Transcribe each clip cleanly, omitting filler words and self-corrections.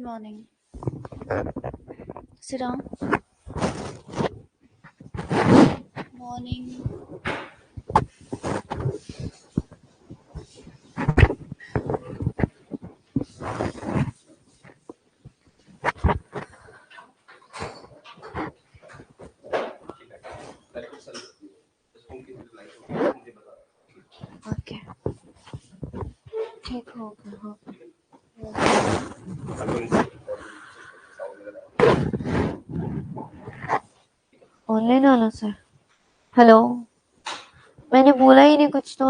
morning. Sit down. Morning. Okay. ठीक हो गया हाँ. ऑनलाइन आना सर. हेलो. मैंने बोला ही नहीं कुछ तो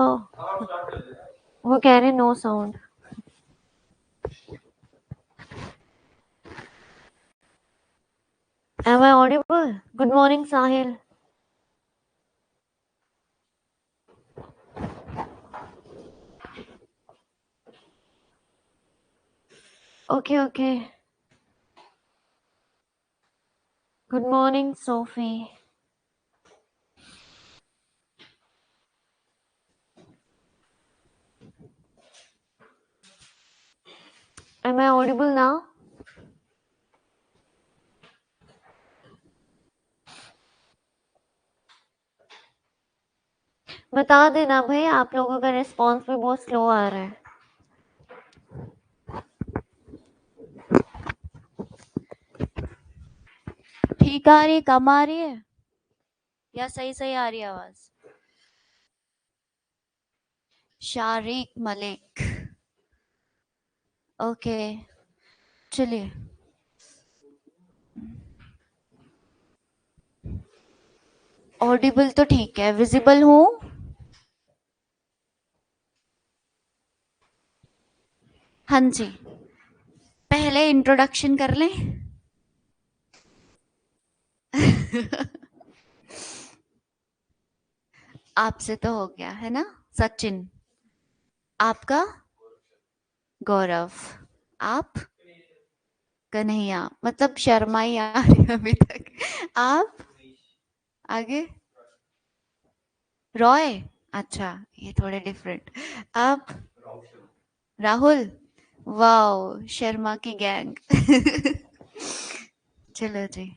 वो कह रहे no sound. Am I audible? Good morning, Sahil. Okay. Good morning, Sophie. Am I audible now? बता देना भाई, आप लोगों का रिस्पॉन्स भी बहुत स्लो आ रहा है. ठीक आ रही है, कम आ रही है या सही आ रही है आवाज? शारिक मलिक. ओके चलिए. ऑडिबल तो ठीक है. विजिबल हूँ? हाँ जी. पहले इंट्रोडक्शन कर लें. आपसे तो हो गया है ना. सचिन. आपका? गौरव. आप? कन्हैया. मतलब शर्मा ही आ रही है अभी तक. आप? आगे? रॉय. अच्छा, ये थोड़े डिफरेंट. आप? राहुल. वाओ, शर्मा की गैंग. चलो जी.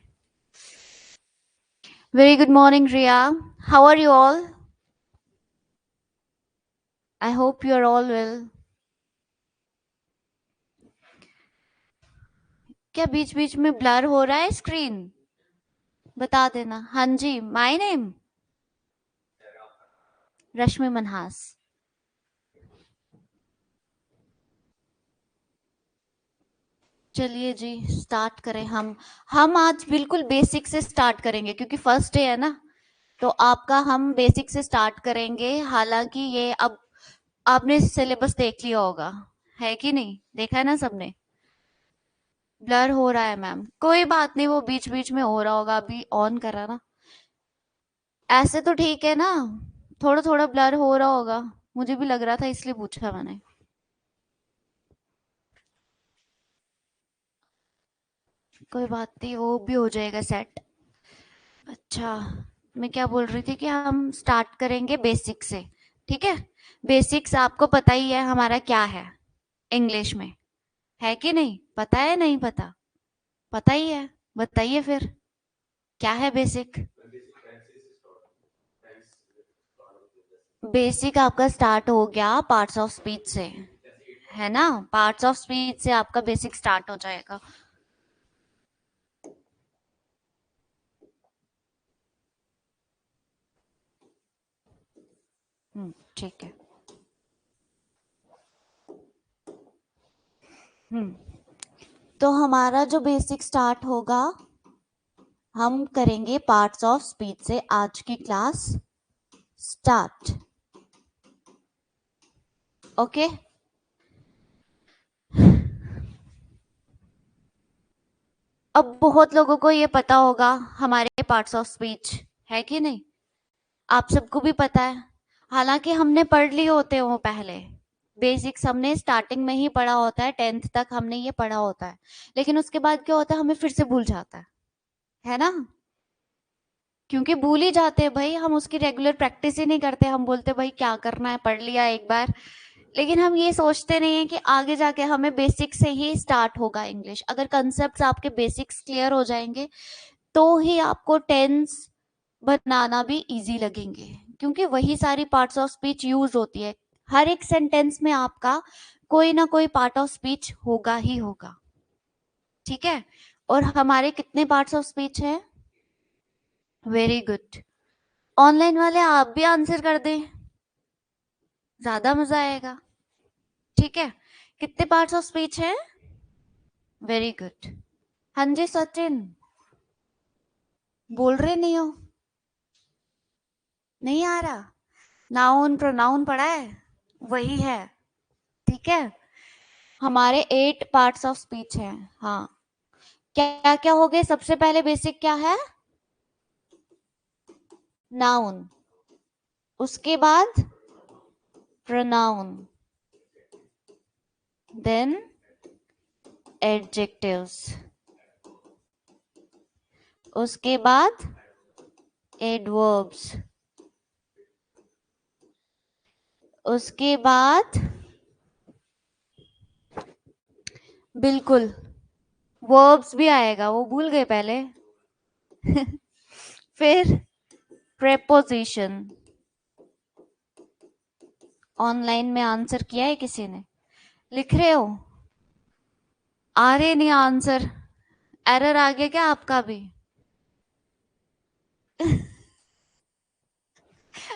Very good morning Riya. How are you all? I hope you are all well. क्या बीच बीच में ब्लर हो रहा है स्क्रीन? बता देना. हाँ जी. माय नेम रश्मि मनहास. चलिए जी स्टार्ट करें. हम आज बिल्कुल बेसिक से स्टार्ट करेंगे क्योंकि फर्स्ट डे है ना. तो आपका हम बेसिक से स्टार्ट करेंगे. हालांकि ये अब आपने सिलेबस देख लिया होगा, है कि नहीं? देखा है ना सबने? ब्लर हो रहा है मैम. कोई बात नहीं, वो बीच बीच में हो रहा होगा. अभी ऑन करा ना. ऐसे तो ठीक है ना. थोड़ा थोड़ा ब्लर हो रहा होगा. मुझे भी लग रहा था इसलिए पूछा मैंने. कोई बात नहीं, वो भी हो जाएगा सेट. अच्छा, मैं क्या बोल रही थी कि हम स्टार्ट करेंगे बेसिक से. ठीक है. बेसिक्स आपको पता ही है हमारा क्या है इंग्लिश में, है कि नहीं? पता है? नहीं पता? पता ही है. बताइए फिर, क्या है बेसिक? बेसिक आपका स्टार्ट हो गया पार्ट्स ऑफ स्पीच से, है ना? पार्ट्स ऑफ स्पीच से आपका बेसिक स्टार्ट हो जाएगा. ठीक है. तो हमारा जो बेसिक स्टार्ट होगा, हम करेंगे पार्ट्स ऑफ स्पीच से आज की क्लास स्टार्ट. ओके. अब बहुत लोगों को ये पता होगा हमारे पार्ट्स ऑफ स्पीच, है कि नहीं? आप सबको भी पता है. हालांकि हमने पढ़ लिए होते हैं वो पहले. बेसिक्स हमने स्टार्टिंग में ही पढ़ा होता है, 10th तक हमने ये पढ़ा होता है. लेकिन उसके बाद क्या होता है, हमें फिर से भूल जाता है ना? क्योंकि भूल ही जाते हैं भाई. हम उसकी रेगुलर प्रैक्टिस ही नहीं करते. हम बोलते भाई क्या करना है, पढ़ लिया एक बार, लेकिन हम ये सोचते नहीं है कि आगे जाके हमें बेसिक से ही स्टार्ट होगा इंग्लिश। अगर कंसेप्ट आपके बेसिक्स क्लियर हो जाएंगे तो ही आपको टेंस बनाना भी इजी लगेंगे, क्योंकि वही सारी पार्ट्स ऑफ स्पीच यूज होती है। हर एक सेंटेंस में आपका कोई ना कोई पार्ट ऑफ स्पीच होगा ही होगा। ठीक है, और हमारे कितने पार्ट्स ऑफ स्पीच हैं? Very good. ऑनलाइन वाले आप भी आंसर कर दें, ज्यादा मजा आएगा। ठीक है, कितने पार्ट्स ऑफ स्पीच हैं? Very good. हाँ जी सचिन, बोल रहे नहीं हो? नहीं आ रहा? नाउन प्रोनाउन पढ़ा है? वही है। ठीक है, हमारे 8 पार्ट्स ऑफ स्पीच हैं। हाँ, क्या क्या हो गए? सबसे पहले बेसिक क्या है? नाउन, उसके बाद प्रोनाउन, देन एडजेक्टिव्स, उसके बाद एडवर्ब्स, उसके बाद बिल्कुल वर्ब्स भी आएगा, वो भूल गए पहले। फिर प्रेपोजिशन। ऑनलाइन में आंसर किया है किसी ने? लिख रहे हो? आ रहे नहीं आंसर? एरर आ गया क्या आपका भी?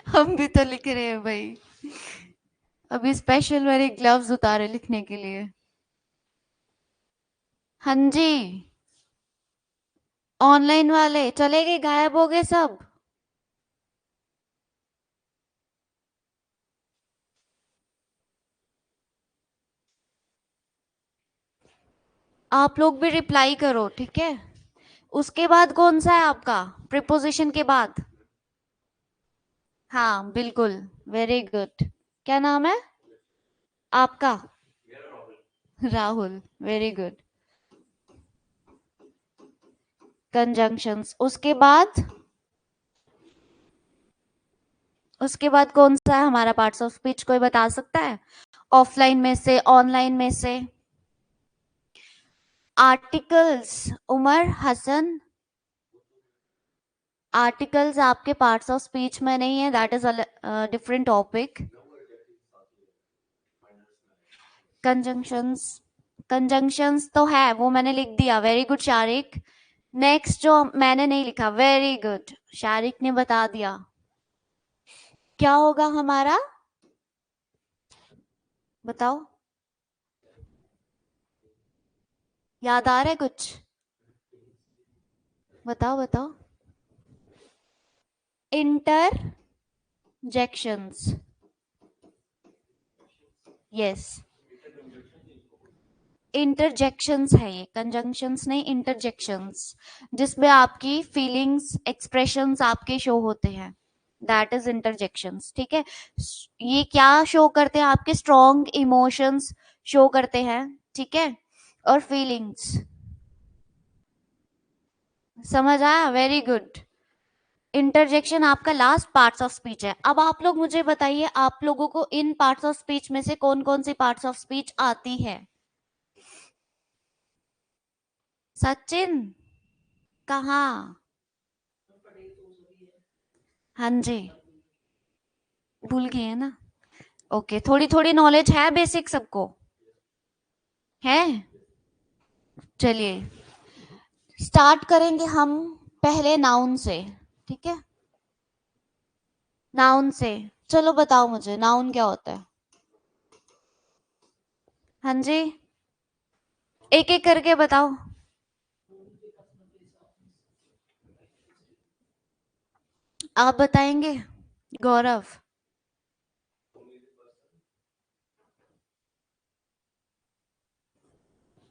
हम भी तो लिख रहे हैं भाई, अभी स्पेशल मैंने ग्लव्स उतारे लिखने के लिए। हाँ जी, ऑनलाइन वाले चले गए, गायब हो गए सब। आप लोग भी रिप्लाई करो, ठीक है? उसके बाद कौन सा है आपका? प्रीपोजिशन के बाद? हाँ बिल्कुल, वेरी गुड। क्या नाम है आपका? Rahul, very good. कंजंक्शंस, उसके बाद कौन सा है हमारा पार्ट्स ऑफ स्पीच? कोई बता सकता है? ऑफलाइन में से, ऑनलाइन में से? आर्टिकल्स, उमर हसन, आर्टिकल्स आपके पार्ट्स ऑफ स्पीच में नहीं है, that is different topic. Conjunctions, conjunctions तो है, वो मैंने लिख दिया। Very good Shariq. नेक्स्ट जो मैंने नहीं लिखा, वेरी गुड, शारिक ने बता दिया। क्या होगा हमारा? बताओ, याद आ रहा है कुछ? बताओ बताओ। इंटरजेक्शंस, यस, इंटरजेक्शंस है ये, कंजंक्शंस नहीं, इंटरजेक्शंस, जिसमें आपकी फीलिंग्स, एक्सप्रेशंस आपके शो होते हैं, दैट इज इंटरजेक्शंस। ठीक है, ये क्या शो करते हैं? आपके स्ट्रॉन्ग इमोशंस शो करते हैं, ठीक है, और फीलिंग्स। समझ आया? Very good. इंटरजेक्शन आपका लास्ट पार्ट्स ऑफ स्पीच है। अब आप लोग मुझे बताइए, आप लोगों को इन पार्ट्स ऑफ स्पीच में से कौन कौन सी पार्ट्स ऑफ स्पीच आती है? सचिन, कहाँ? हाँ जी, भूल गए हैं ना? ओके, थोड़ी थोड़ी नॉलेज है बेसिक सबको? है? चलिए स्टार्ट करेंगे हम पहले नाउन से, ठीक है? नाउन से, चलो बताओ मुझे नाउन क्या होता है? हाँ जी, एक एक करके बताओ। आप बताएंगे? गौरव,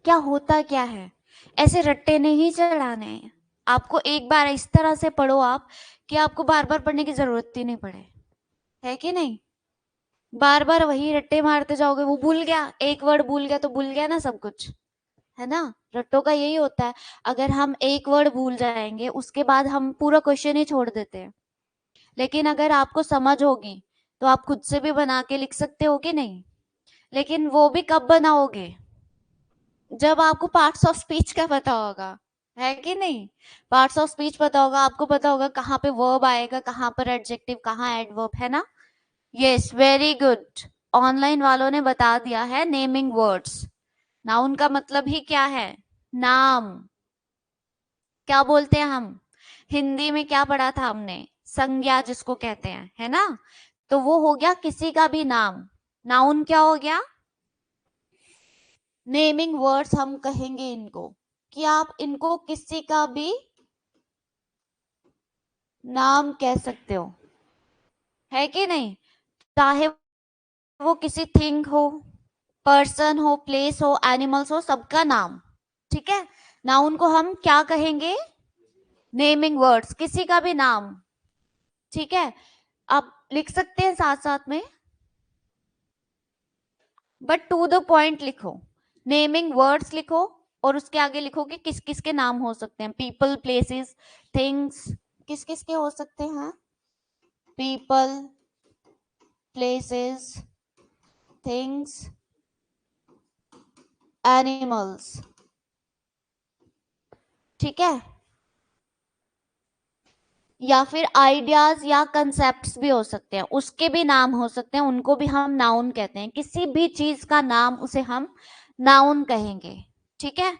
क्या होता क्या है? ऐसे रट्टे नहीं चढ़ाने हैं आपको, एक बार इस तरह से पढ़ो आप कि आपको बार बार पढ़ने की जरूरत ही नहीं पड़े, है कि नहीं? बार बार वही रट्टे मारते जाओगे, वो भूल गया, एक वर्ड भूल गया तो भूल गया ना सब कुछ, है ना? रट्टों का यही होता है, अगर हम एक वर्ड भूल जाएंगे उसके बाद हम पूरा क्वेश्चन ही छोड़ देते हैं। लेकिन अगर आपको समझ होगी तो आप खुद से भी बना के लिख सकते हो कि नहीं? लेकिन वो भी कब बनाओगे? जब आपको पार्ट्स ऑफ स्पीच का पता होगा, है कि नहीं? पार्ट्स ऑफ स्पीच पता होगा, आपको पता होगा कहाँ पे वर्ब आएगा, कहाँ पर एडजेक्टिव, कहाँ एडवर्ब, है ना? Yes, very good. ऑनलाइन वालों ने बता दिया है नेमिंग वर्ड्स। नाउन का मतलब ही क्या है? नाम। क्या बोलते हैं हम? हिंदी में क्या पढ़ा था हमने? संज्ञा जिसको कहते हैं, है ना? तो वो हो गया किसी का भी नाम। नाउन क्या हो गया? नेमिंग वर्ड्स हम कहेंगे इनको, कि आप इनको किसी का भी नाम कह सकते हो, है कि नहीं? चाहे वो किसी थिंग हो, पर्सन हो, प्लेस हो, एनिमल्स हो, सबका नाम। ठीक है? नाउन को हम क्या कहेंगे? नेमिंग वर्ड्स, किसी का भी नाम। ठीक है? आप लिख सकते हैं साथ साथ में, बट टू द पॉइंट लिखो। नेमिंग वर्ड्स लिखो और उसके आगे लिखो कि किस किस के नाम हो सकते हैं। पीपल, प्लेसेस, थिंग्स, किस किस के हो सकते हैं? People, places, things, animals. ठीक है? या फिर आइडियाज या कंसेप्ट्स भी हो सकते हैं, उसके भी नाम हो सकते हैं, उनको भी हम नाउन कहते हैं। किसी भी चीज का नाम, उसे हम नाउन कहेंगे। ठीक है?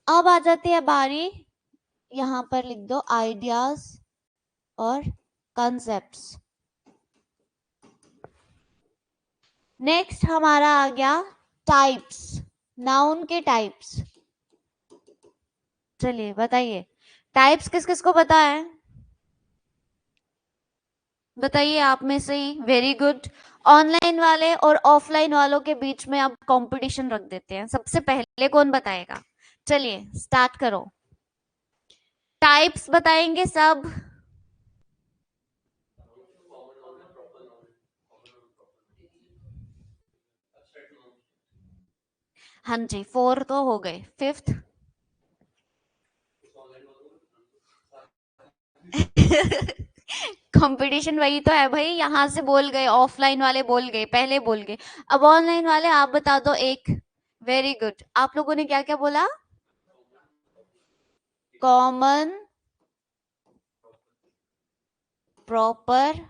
अब आ जाती है बारी, यहां पर लिख दो आइडियाज और कंसेप्ट्स। नेक्स्ट हमारा आ गया टाइप्स, नाउन के टाइप्स। चलिए बताइए, टाइप्स किस किस को पता है? बताइए आप में से ही। Very good. ऑनलाइन वाले और ऑफलाइन वालों के बीच में अब कंपटीशन रख देते हैं, सबसे पहले कौन बताएगा? चलिए स्टार्ट करो। टाइप्स बताएंगे सब। हाँ जी, 4 तो हो गए, 5th? कंपटीशन वही तो है भाई, यहाँ से बोल गए, ऑफलाइन वाले बोल गए, पहले बोल गए। अब ऑनलाइन वाले आप बता दो एक। Very good. आप लोगों ने क्या क्या बोला? Common, proper,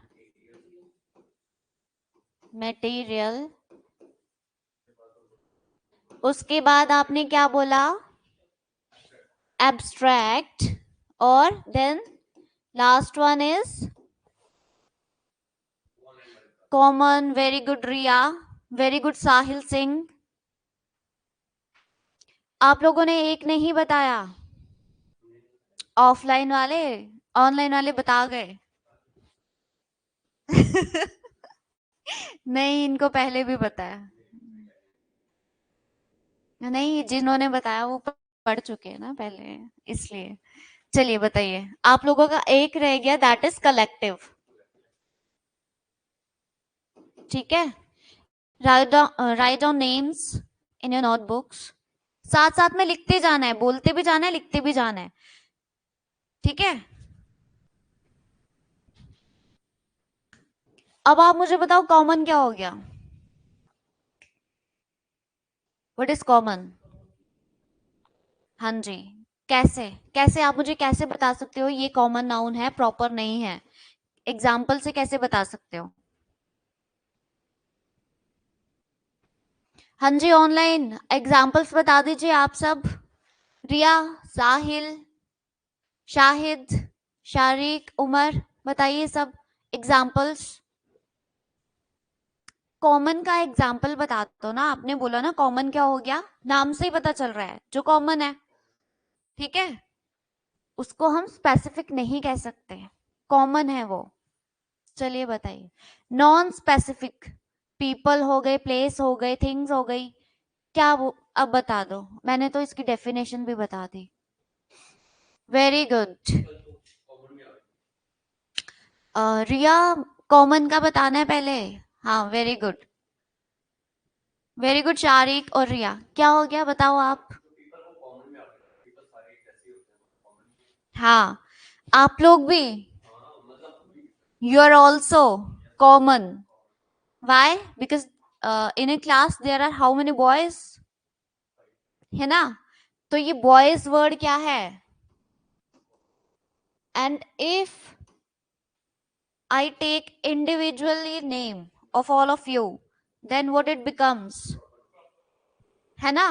material. उसके बाद आपने क्या बोला? एब्स्ट्रैक्ट। और then last one is common. Very good Riya, very good Sahil Singh. आप लोगों ने एक नहीं बताया, ऑफलाइन वाले। ऑनलाइन वाले बता गए। नहीं, इनको पहले भी पता है। नहीं, जिन्होंने बताया वो पढ़ चुके हैं ना पहले, इसलिए। चलिए बताइए, आप लोगों का एक रह गया, दैट इज कलेक्टिव। ठीक है? Write down names in your notebooks. साथ साथ में लिखते जाना है, बोलते भी जाना है, लिखते भी जाना है। ठीक है? अब आप मुझे बताओ कॉमन क्या हो गया? What is common? हाँ जी। कैसे? कैसे आप मुझे कैसे बता सकते हो ये कॉमन नाउन है, प्रॉपर नहीं है? एग्जाम्पल से कैसे बता सकते हो? हाँ जी, ऑनलाइन एग्जाम्पल्स बता दीजिए आप सब। रिया, साहिल, शाहिद, शारिक, उमर, बताइए सब एग्जाम्पल्स। कॉमन का एग्जाम्पल बता दो ना, आपने बोला ना कॉमन क्या हो गया, नाम से ही पता चल रहा है जो कॉमन है। ठीक है? उसको हम स्पेसिफिक नहीं कह सकते, कॉमन है वो। चलिए बताइए। नॉन स्पेसिफिक, पीपल हो गए, प्लेस हो गए, थिंग्स हो गई, क्या वो? अब बता दो, मैंने तो इसकी डेफिनेशन भी बता दी। Very good. रिया, कॉमन का बताना है पहले। हाँ, very good. Very good Shariq और रिया, क्या हो गया बताओ आप? हाँ, आप लोग भी, you are also common. Why? Because in a class there are how many boys, है ना? तो ये बॉयज वर्ड क्या है? And if I take individually name of all of you, then what it becomes, है ना?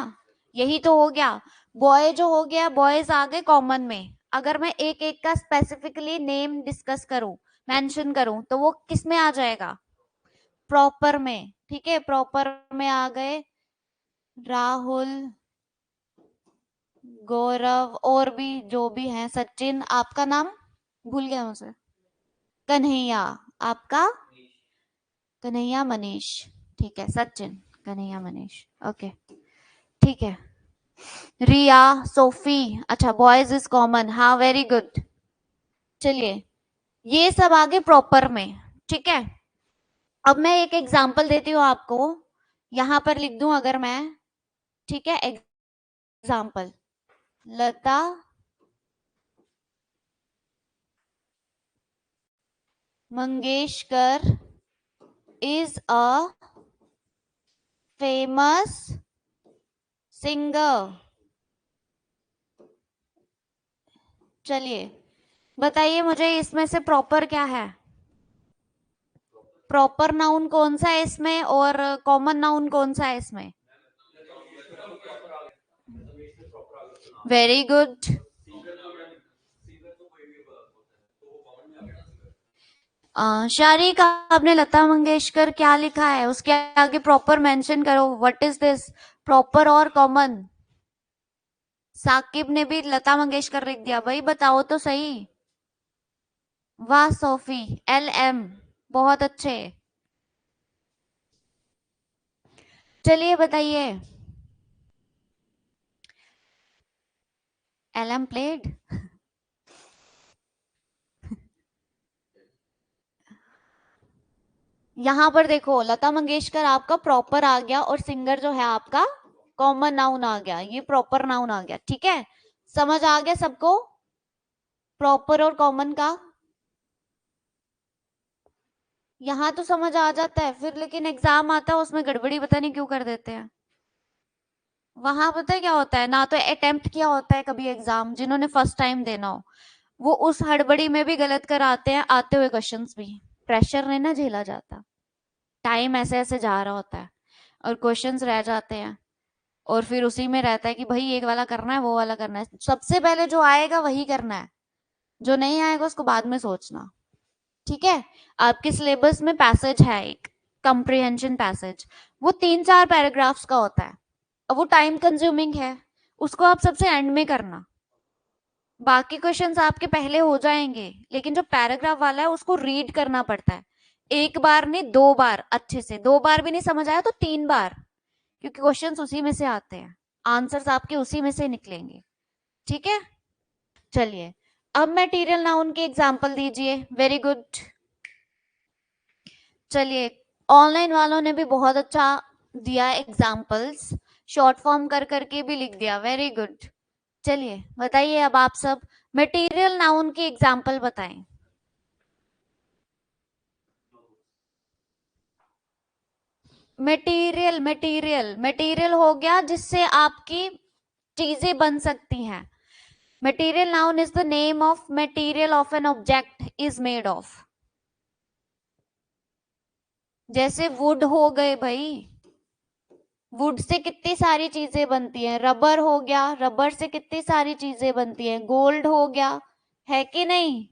यही तो हो गया। बॉय जो हो गया, बॉयज आ गए कॉमन में। अगर मैं एक एक का स्पेसिफिकली नेम डिस्कस करूं, मेंशन करूं, तो वो किस में आ जाएगा? प्रॉपर में। ठीक है, प्रॉपर में आ गए राहुल, गौरव, और भी जो भी हैं, सचिन। आपका नाम भूल गया मुझे। कन्हैया। आपका? कन्हैया मनीष। ठीक है, सचिन, कन्हैया मनीष। ओके, ठीक है। रिया, सोफी। अच्छा, बॉयज इज कॉमन, हाँ, वेरी गुड। चलिए, ये सब आगे प्रॉपर में। ठीक है, अब मैं एक एग्जांपल देती हूँ आपको। यहां पर लिख दूं अगर मैं, ठीक है, example, Lata Mangeshkar is a famous singer. चलिए, बताइए मुझे इसमें से प्रॉपर क्या है? प्रॉपर नाउन कौन सा है इसमें, और कॉमन नाउन कौन सा है इसमें? Very good. शारिक, आपने लता मंगेशकर क्या लिखा है? उसके आगे प्रॉपर मेंशन करो। व्हाट इज दिस, प्रॉपर और कॉमन? साकिब ने भी लता मंगेशकर लिख दिया। भाई बताओ तो सही। वाह सोफी, LM, बहुत अच्छे। चलिए बताइए, LM प्लेड। यहाँ पर देखो, लता मंगेशकर आपका प्रॉपर आ गया, और सिंगर जो है आपका कॉमन नाउन आ गया। ये प्रॉपर नाउन आ गया। ठीक है, समझ आ गया सबको प्रॉपर और कॉमन का? यहाँ तो समझ आ जाता है फिर, लेकिन एग्जाम आता है उसमें गड़बड़ी पता नहीं क्यों कर देते हैं। वहां पता है क्या होता है, ना तो अटेम्प्ट किया होता है कभी एग्जाम, जिन्होंने फर्स्ट टाइम देना हो, वो उस हड़बड़ी में भी गलत कर आते हैं, आते हुए क्वेश्चंस भी। प्रेशर नहीं ना झेला जाता, टाइम ऐसे ऐसे जा रहा होता है, और क्वेश्चंस रह जाते हैं, और फिर उसी में रहता है कि भाई एक वाला करना है, वो वाला करना है। सबसे पहले जो आएगा वही करना है, जो नहीं आएगा उसको बाद में सोचना। ठीक है, आपके सिलेबस में पैसेज है एक, कंप्रिहेंशन पैसेज, वो 3-4 पैराग्राफ्स का होता है। अब वो टाइम कंज्यूमिंग है, उसको आप सबसे एंड में करना। बाकी क्वेश्चंस आपके पहले हो जाएंगे, लेकिन जो पैराग्राफ वाला है उसको रीड करना पड़ता है, एक बार नहीं 2 बार, अच्छे से 2 बार भी नहीं समझ आया तो 3 बार, क्योंकि क्वेश्चंस उसी में से आते हैं, आंसर्स आपके उसी में से निकलेंगे। ठीक है, चलिए, अब मटेरियल नाउन की एग्जांपल दीजिए। Very good. चलिए, ऑनलाइन वालों ने भी बहुत अच्छा दिया एग्जांपल्स, शॉर्ट फॉर्म कर करके भी लिख दिया। Very good. चलिए बताइए अब आप सब, मटेरियल नाउन की एग्जांपल बताएं। मटेरियल, मटेरियल, मटेरियल हो गया जिससे आपकी चीजें बन सकती हैं। Material noun is the name of material of an object is made of. जैसे वुड हो गए भाई, वुड से कितनी सारी चीजें बनती हैं। रबर हो गया, रबर से कितनी सारी चीजें बनती हैं। गोल्ड हो गया, है कि नहीं?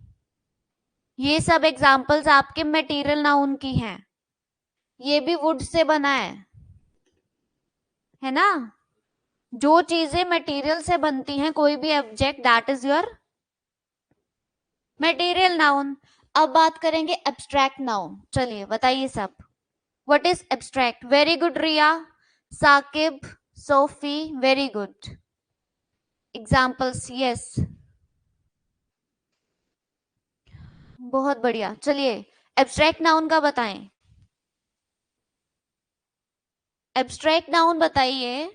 ये सब एग्जांपल्स आपके मटेरियल नाउन की हैं। ये भी वुड से बना है ना? जो चीजें मटेरियल से बनती हैं, कोई भी object, that is your material noun. अब बात करेंगे एब्स्ट्रैक्ट नाउन। चलिए बताइए सब, what is abstract? Very good Riya, Saqib, Sophie, very good. Examples, yes, बहुत बढ़िया। चलिए, एब्स्ट्रैक्ट नाउन का बताएं। एब्स्ट्रैक्ट नाउन बताइए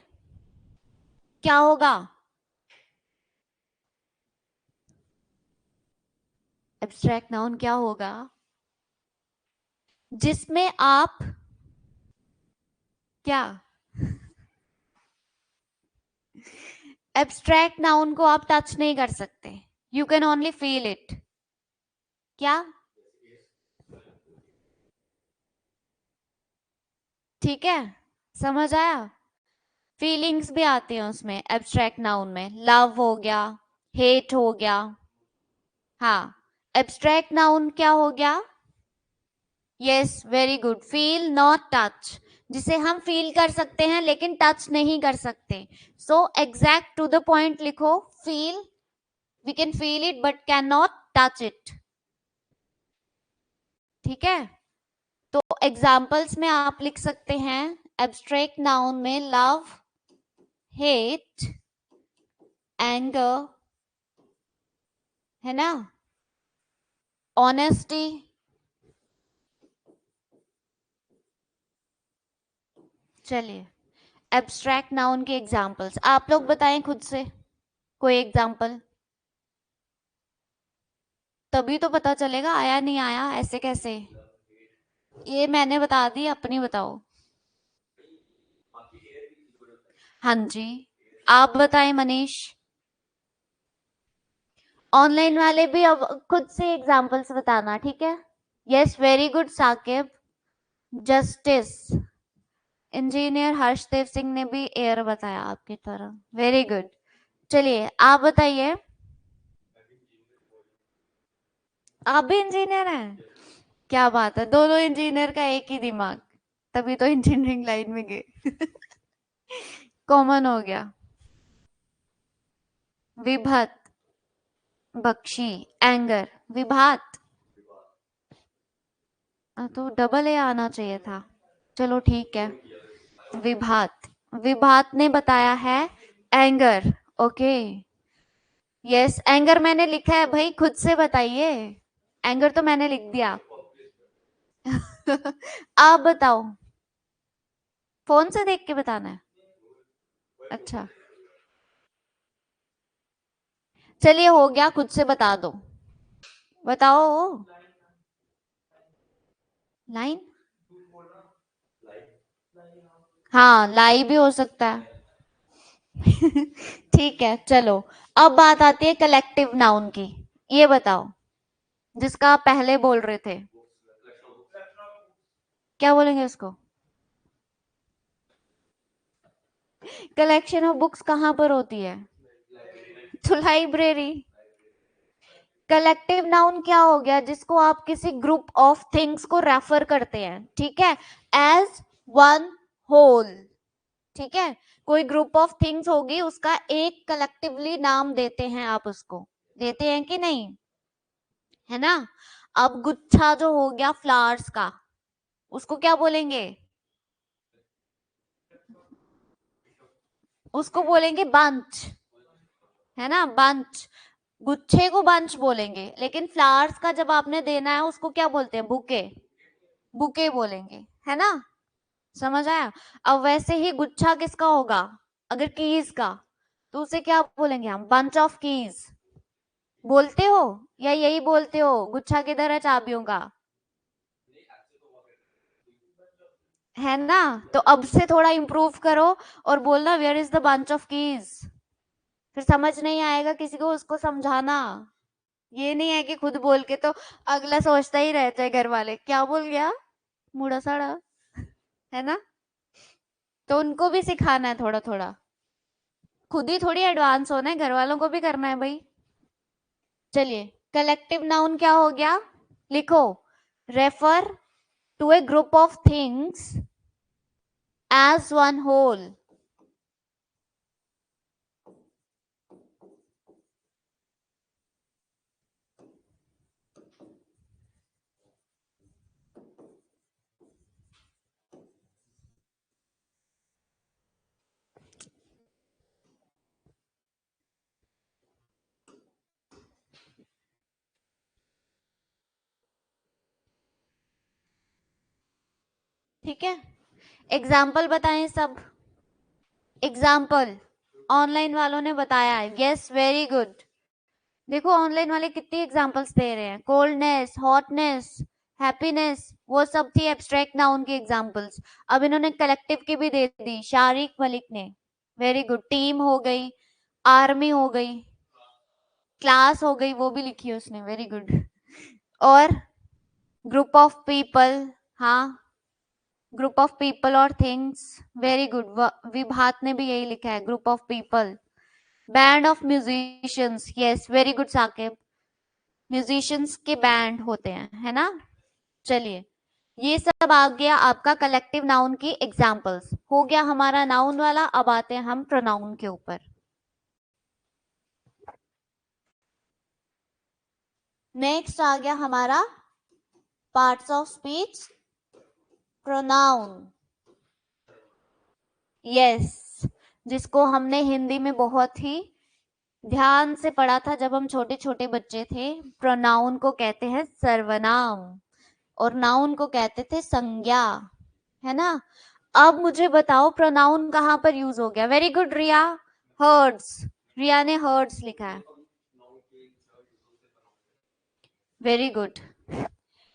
क्या होगा? एब्स्ट्रैक्ट नाउन क्या होगा? जिसमें आप क्या? एब्स्ट्रैक्ट नाउन को आप टच नहीं कर सकते, you can only feel it. क्या? ठीक है, समझ आया? फीलिंग्स भी आती हैं उसमें, एब्स्ट्रैक्ट नाउन में लव हो गया, हेट हो गया। हाँ, एब्स्ट्रैक्ट नाउन क्या हो गया? Yes, very good, feel not touch, जिसे हम फील कर सकते हैं लेकिन टच नहीं कर सकते। So exact to the point लिखो, feel, we can feel it but can not touch it. ठीक है, तो एग्जाम्पल्स में आप लिख सकते हैं एब्स्ट्रैक्ट नाउन में लव, हेट, एंगर, है ना, ऑनेस्टी। चलिए, एब्स्ट्रैक्ट नाउन के एग्जाम्पल्स आप लोग बताएं खुद से, कोई एग्जाम्पल, तभी तो पता चलेगा आया नहीं आया, ऐसे कैसे। ये मैंने बता दी, अपनी बताओ। हाँ जी, आप बताएं मनीष। ऑनलाइन वाले भी अब खुद से एग्जाम्पल्स बताना, ठीक है? Yes, very good Saqib. Justice, engineer Harshdev Singh ने भी एयर बताया आपकी तरह, वेरी गुड। चलिए आप बताइए। आप भी इंजीनियर हैं? क्या बात है, दोनों इंजीनियर का एक ही दिमाग, तभी तो इंजीनियरिंग लाइन में गए। कॉमन हो गया। विभत, बख्शी, एंगर, विभात। तो डबल ए आना चाहिए था। चलो ठीक है, विभात, विभात ने बताया है एंगर। ओके, यस, एंगर मैंने लिखा है भाई, खुद से बताइए। एंगर तो मैंने लिख दिया। आप बताओ, फोन से देख के बताना है? अच्छा, चलिए हो गया, खुद से बता दो, बताओ। लाइन, हाँ लाई भी हो सकता है। ठीक है, चलो, अब बात आती है कलेक्टिव नाउन की। ये बताओ, जिसका आप पहले बोल रहे थे, क्या बोलेंगे उसको? कलेक्शन ऑफ बुक्स कहाँ पर होती है? तो लाइब्रेरी। कलेक्टिव नाउन क्या हो गया? जिसको आप किसी ग्रुप ऑफ थिंग्स को रेफर करते हैं, ठीक है, एज वन होल। ठीक है, कोई ग्रुप ऑफ थिंग्स होगी, उसका एक कलेक्टिवली नाम देते हैं आप उसको, देते हैं कि नहीं, है ना? अब गुच्छा जो हो गया फ्लावर्स का, उसको क्या बोलेंगे? उसको बोलेंगे बंच, है ना, बंच। गुच्छे को बंच बोलेंगे, लेकिन फ्लावर्स का जब आपने देना है उसको क्या बोलते हैं? बुके, बुके बोलेंगे, है ना? समझ आया? अब वैसे ही गुच्छा किसका होगा? अगर कीज का, तो उसे क्या बोलेंगे हम? Bunch of keys. बोलते हो या यही बोलते हो, गुच्छा किधर है चाबियों का? है ना? तो अब से थोड़ा इम्प्रूव करो और बोलना where is the bunch of keys. फिर समझ नहीं आएगा किसी को, उसको समझाना। ये नहीं है कि खुद बोल के तो अगला सोचता ही रहता है, घर वाले क्या बोल गया, मुड़ा साड़ा, है ना? तो उनको भी सिखाना है थोड़ा थोड़ा, खुद ही थोड़ी एडवांस होना है, घर वालों को भी करना है भाई। चलिए, कलेक्टिव नाउन क्या हो गया? लिखो, refer to a group of things as one whole. ठीक है, एग्जाम्पल बताएं सब। एग्जाम्पल ऑनलाइन वालों ने बताया है, यस वेरी गुड। देखो ऑनलाइन वाले कितनी एग्जाम्पल्स दे रहे हैं, कोल्डनेस, हॉटनेस, हैप्पीनेस, वो सब थी एब्स्ट्रैक्ट नाउन की एग्जांपल्स। अब इन्होंने कलेक्टिव की भी दे दी, शारिक मलिक ने। Very good. टीम हो गई, आर्मी हो गई, क्लास हो गई, वो भी लिखी है उसने, वेरी गुड। और ग्रुप ऑफ पीपल, हाँ, ग्रुप ऑफ पीपल और थिंग्स, वेरी गुड। विभात ने भी यही लिखा है, group of people. Band of musicians, yes, very good Saqib. Musicians के बैंड होते हैं, है ना। चलिए, ये सब आ गया आपका कलेक्टिव नाउन की एग्जाम्पल्स। हो गया हमारा नाउन वाला। अब आते हैं हम प्रोनाउन के ऊपर। नेक्स्ट आ गया हमारा parts of speech, pronoun. Yes, जिसको हमने हिंदी में बहुत ही ध्यान से पढ़ा था जब हम छोटे छोटे बच्चे थे। प्रोनाउन को कहते हैं सर्वनाम और नाउन को कहते थे संज्ञा, है ना। अब मुझे बताओ प्रोनाउन कहाँ पर यूज हो गया। वेरी गुड रिया, हर्ड्स। रिया ने हर्ड्स लिखा है, वेरी गुड।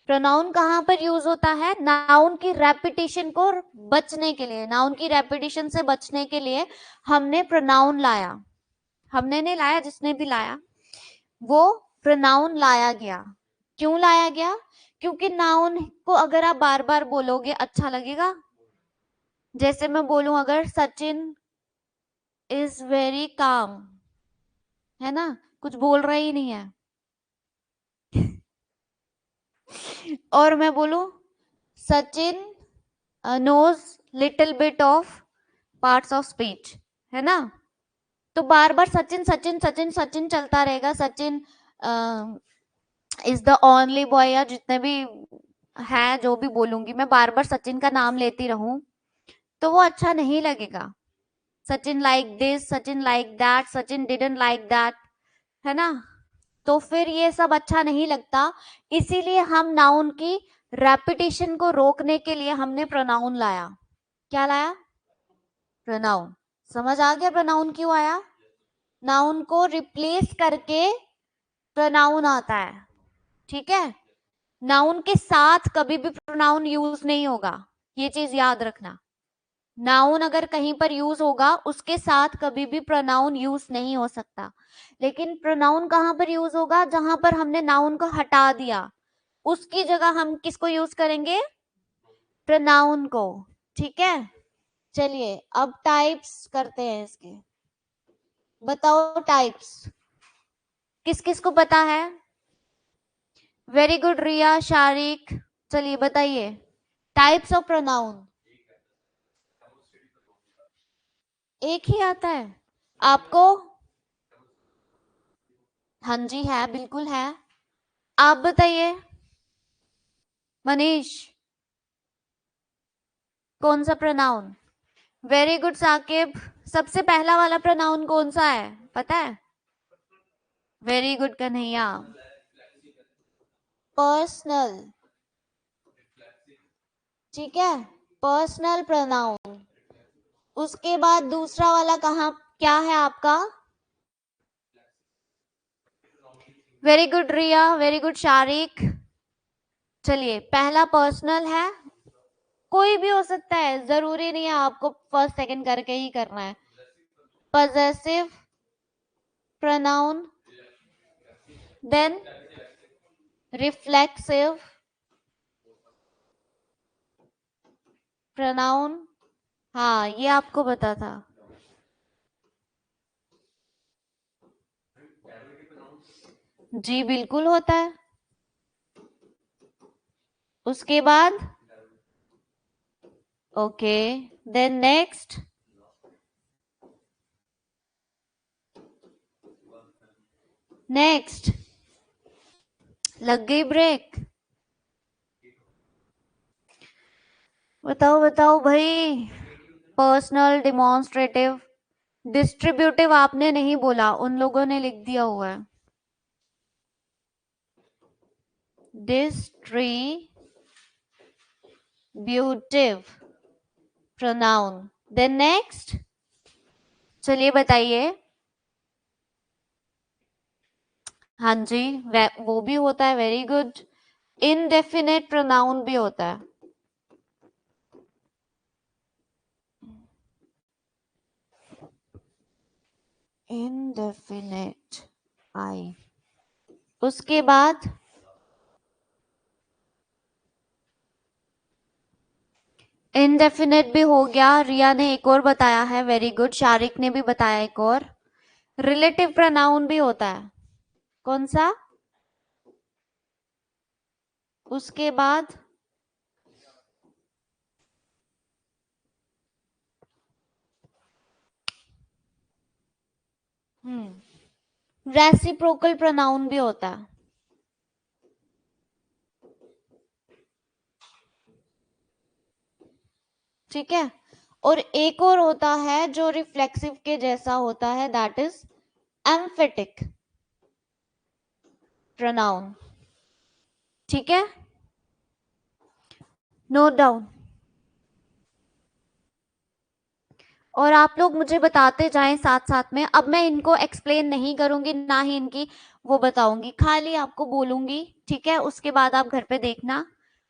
प्रोनाउन कहाँ पर यूज होता है? नाउन की रेपिटेशन को बचने के लिए, नाउन की रेपिटेशन से बचने के लिए हमने प्रोनाउन लाया। हमने नहीं लाया, जिसने भी लाया वो प्रोनाउन लाया गया। क्यों लाया गया? क्योंकि नाउन को अगर आप बार बार बोलोगे अच्छा लगेगा। जैसे मैं बोलूं अगर सचिन इज वेरी काम, है ना, कुछ बोल रहा ही नहीं है। और मैं बोलूं Sachin knows little bit of parts of speech, है ना। तो बार बार सचिन सचिन सचिन सचिन चलता रहेगा। Sachin is the only boy, या जितने भी है, जो भी बोलूंगी मैं, बार बार सचिन का नाम लेती रहूं तो वो अच्छा नहीं लगेगा। Sachin like this, Sachin like that, Sachin didn't like that, है ना। तो फिर ये सब अच्छा नहीं लगता। इसीलिए हम नाउन की रेपिटेशन को रोकने के लिए हमने प्रोनाउन लाया। क्या लाया? प्रोनाउन। समझ आ गया प्रोनाउन क्यों आया? नाउन को रिप्लेस करके प्रोनाउन आता है, ठीक है। नाउन के साथ कभी भी प्रोनाउन यूज नहीं होगा, ये चीज याद रखना। नाउन अगर कहीं पर यूज होगा उसके साथ कभी भी प्रोनाउन यूज नहीं हो सकता। लेकिन प्रोनाउन कहां पर यूज होगा? जहां पर हमने नाउन को हटा दिया, उसकी जगह हम किसको यूज करेंगे? प्रोनाउन को, ठीक है। चलिए अब टाइप्स करते हैं इसके। बताओ टाइप्स किस किस को पता है? वेरी गुड रिया, शारिक, चलिए बताइए टाइप्स ऑफ प्रोनाउन। एक ही आता है आपको? हाँ जी है, बिल्कुल है। आप बताइए मनीष, कौन सा प्रोनाउन? वेरी गुड साकिब, सबसे पहला वाला प्रोनाउन कौन सा है पता है? वेरी गुड कन्हैया, पर्सनल, ठीक है, पर्सनल प्रोनाउन। उसके बाद दूसरा वाला कहाँ, क्या है आपका? Very good Riya, very good Shariq. चलिए पहला पर्सनल है, कोई भी हो सकता है, जरूरी नहीं है आपको फर्स्ट सेकंड करके ही करना है। Possessive pronoun, then reflexive pronoun. हाँ ये आपको पता था। जी बिल्कुल होता है। उसके बाद ओके, देन नेक्स्ट, नेक्स्ट, लग गई ब्रेक। बताओ बताओ भाई। पर्सनल, डिमॉन्स्ट्रेटिव, डिस्ट्रीब्यूटिव आपने नहीं बोला, उन लोगों ने लिख दिया हुआ है डिस्ट्रीब्यूटिव प्रोनाउन। देन नेक्स्ट, चलिए बताइए। हाँ जी, वो भी होता है, वेरी गुड। इनडेफिनेट प्रोनाउन भी होता है। इनडेफिनेट आई, उसके बाद इनडेफिनेट भी हो गया। रिया ने एक और बताया है, वेरी गुड। शारिक ने भी बताया एक और। रिलेटिव प्रोनाउन भी होता है। कौन सा? उसके बाद रेसिप्रोकल प्रोनाउन भी होता है। ठीक है। और एक और होता है जो रिफ्लेक्सिव के जैसा होता है, दैट इज एम्फेटिक प्रोनाउन। ठीक है, नोट डाउन। और आप लोग मुझे बताते जाएं साथ साथ में। अब मैं इनको एक्सप्लेन नहीं करूंगी, ना ही इनकी वो बताऊंगी, खाली आपको बोलूंगी। ठीक है, उसके बाद आप घर पे देखना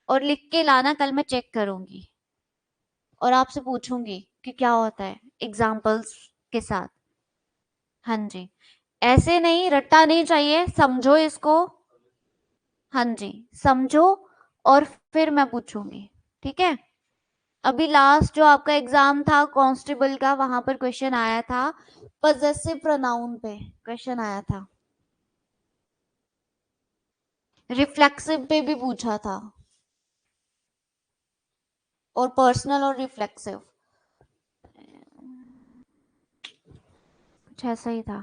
और लिख के लाना, कल मैं चेक करूंगी और आपसे पूछूंगी कि क्या होता है एग्जाम्पल्स के साथ। हाँ जी, ऐसे नहीं, रट्टा नहीं चाहिए, समझो इसको। हाँ जी, समझो और फिर मैं पूछूंगी। ठीक है। अभी लास्ट जो आपका एग्जाम था कांस्टेबल का, वहां पर क्वेश्चन आया था पजेसिव प्रोनाउन पे, क्वेश्चन आया था। रिफ्लेक्सिव पे भी पूछा था, और पर्सनल और रिफ्लेक्सिव, कुछ ऐसा ही था।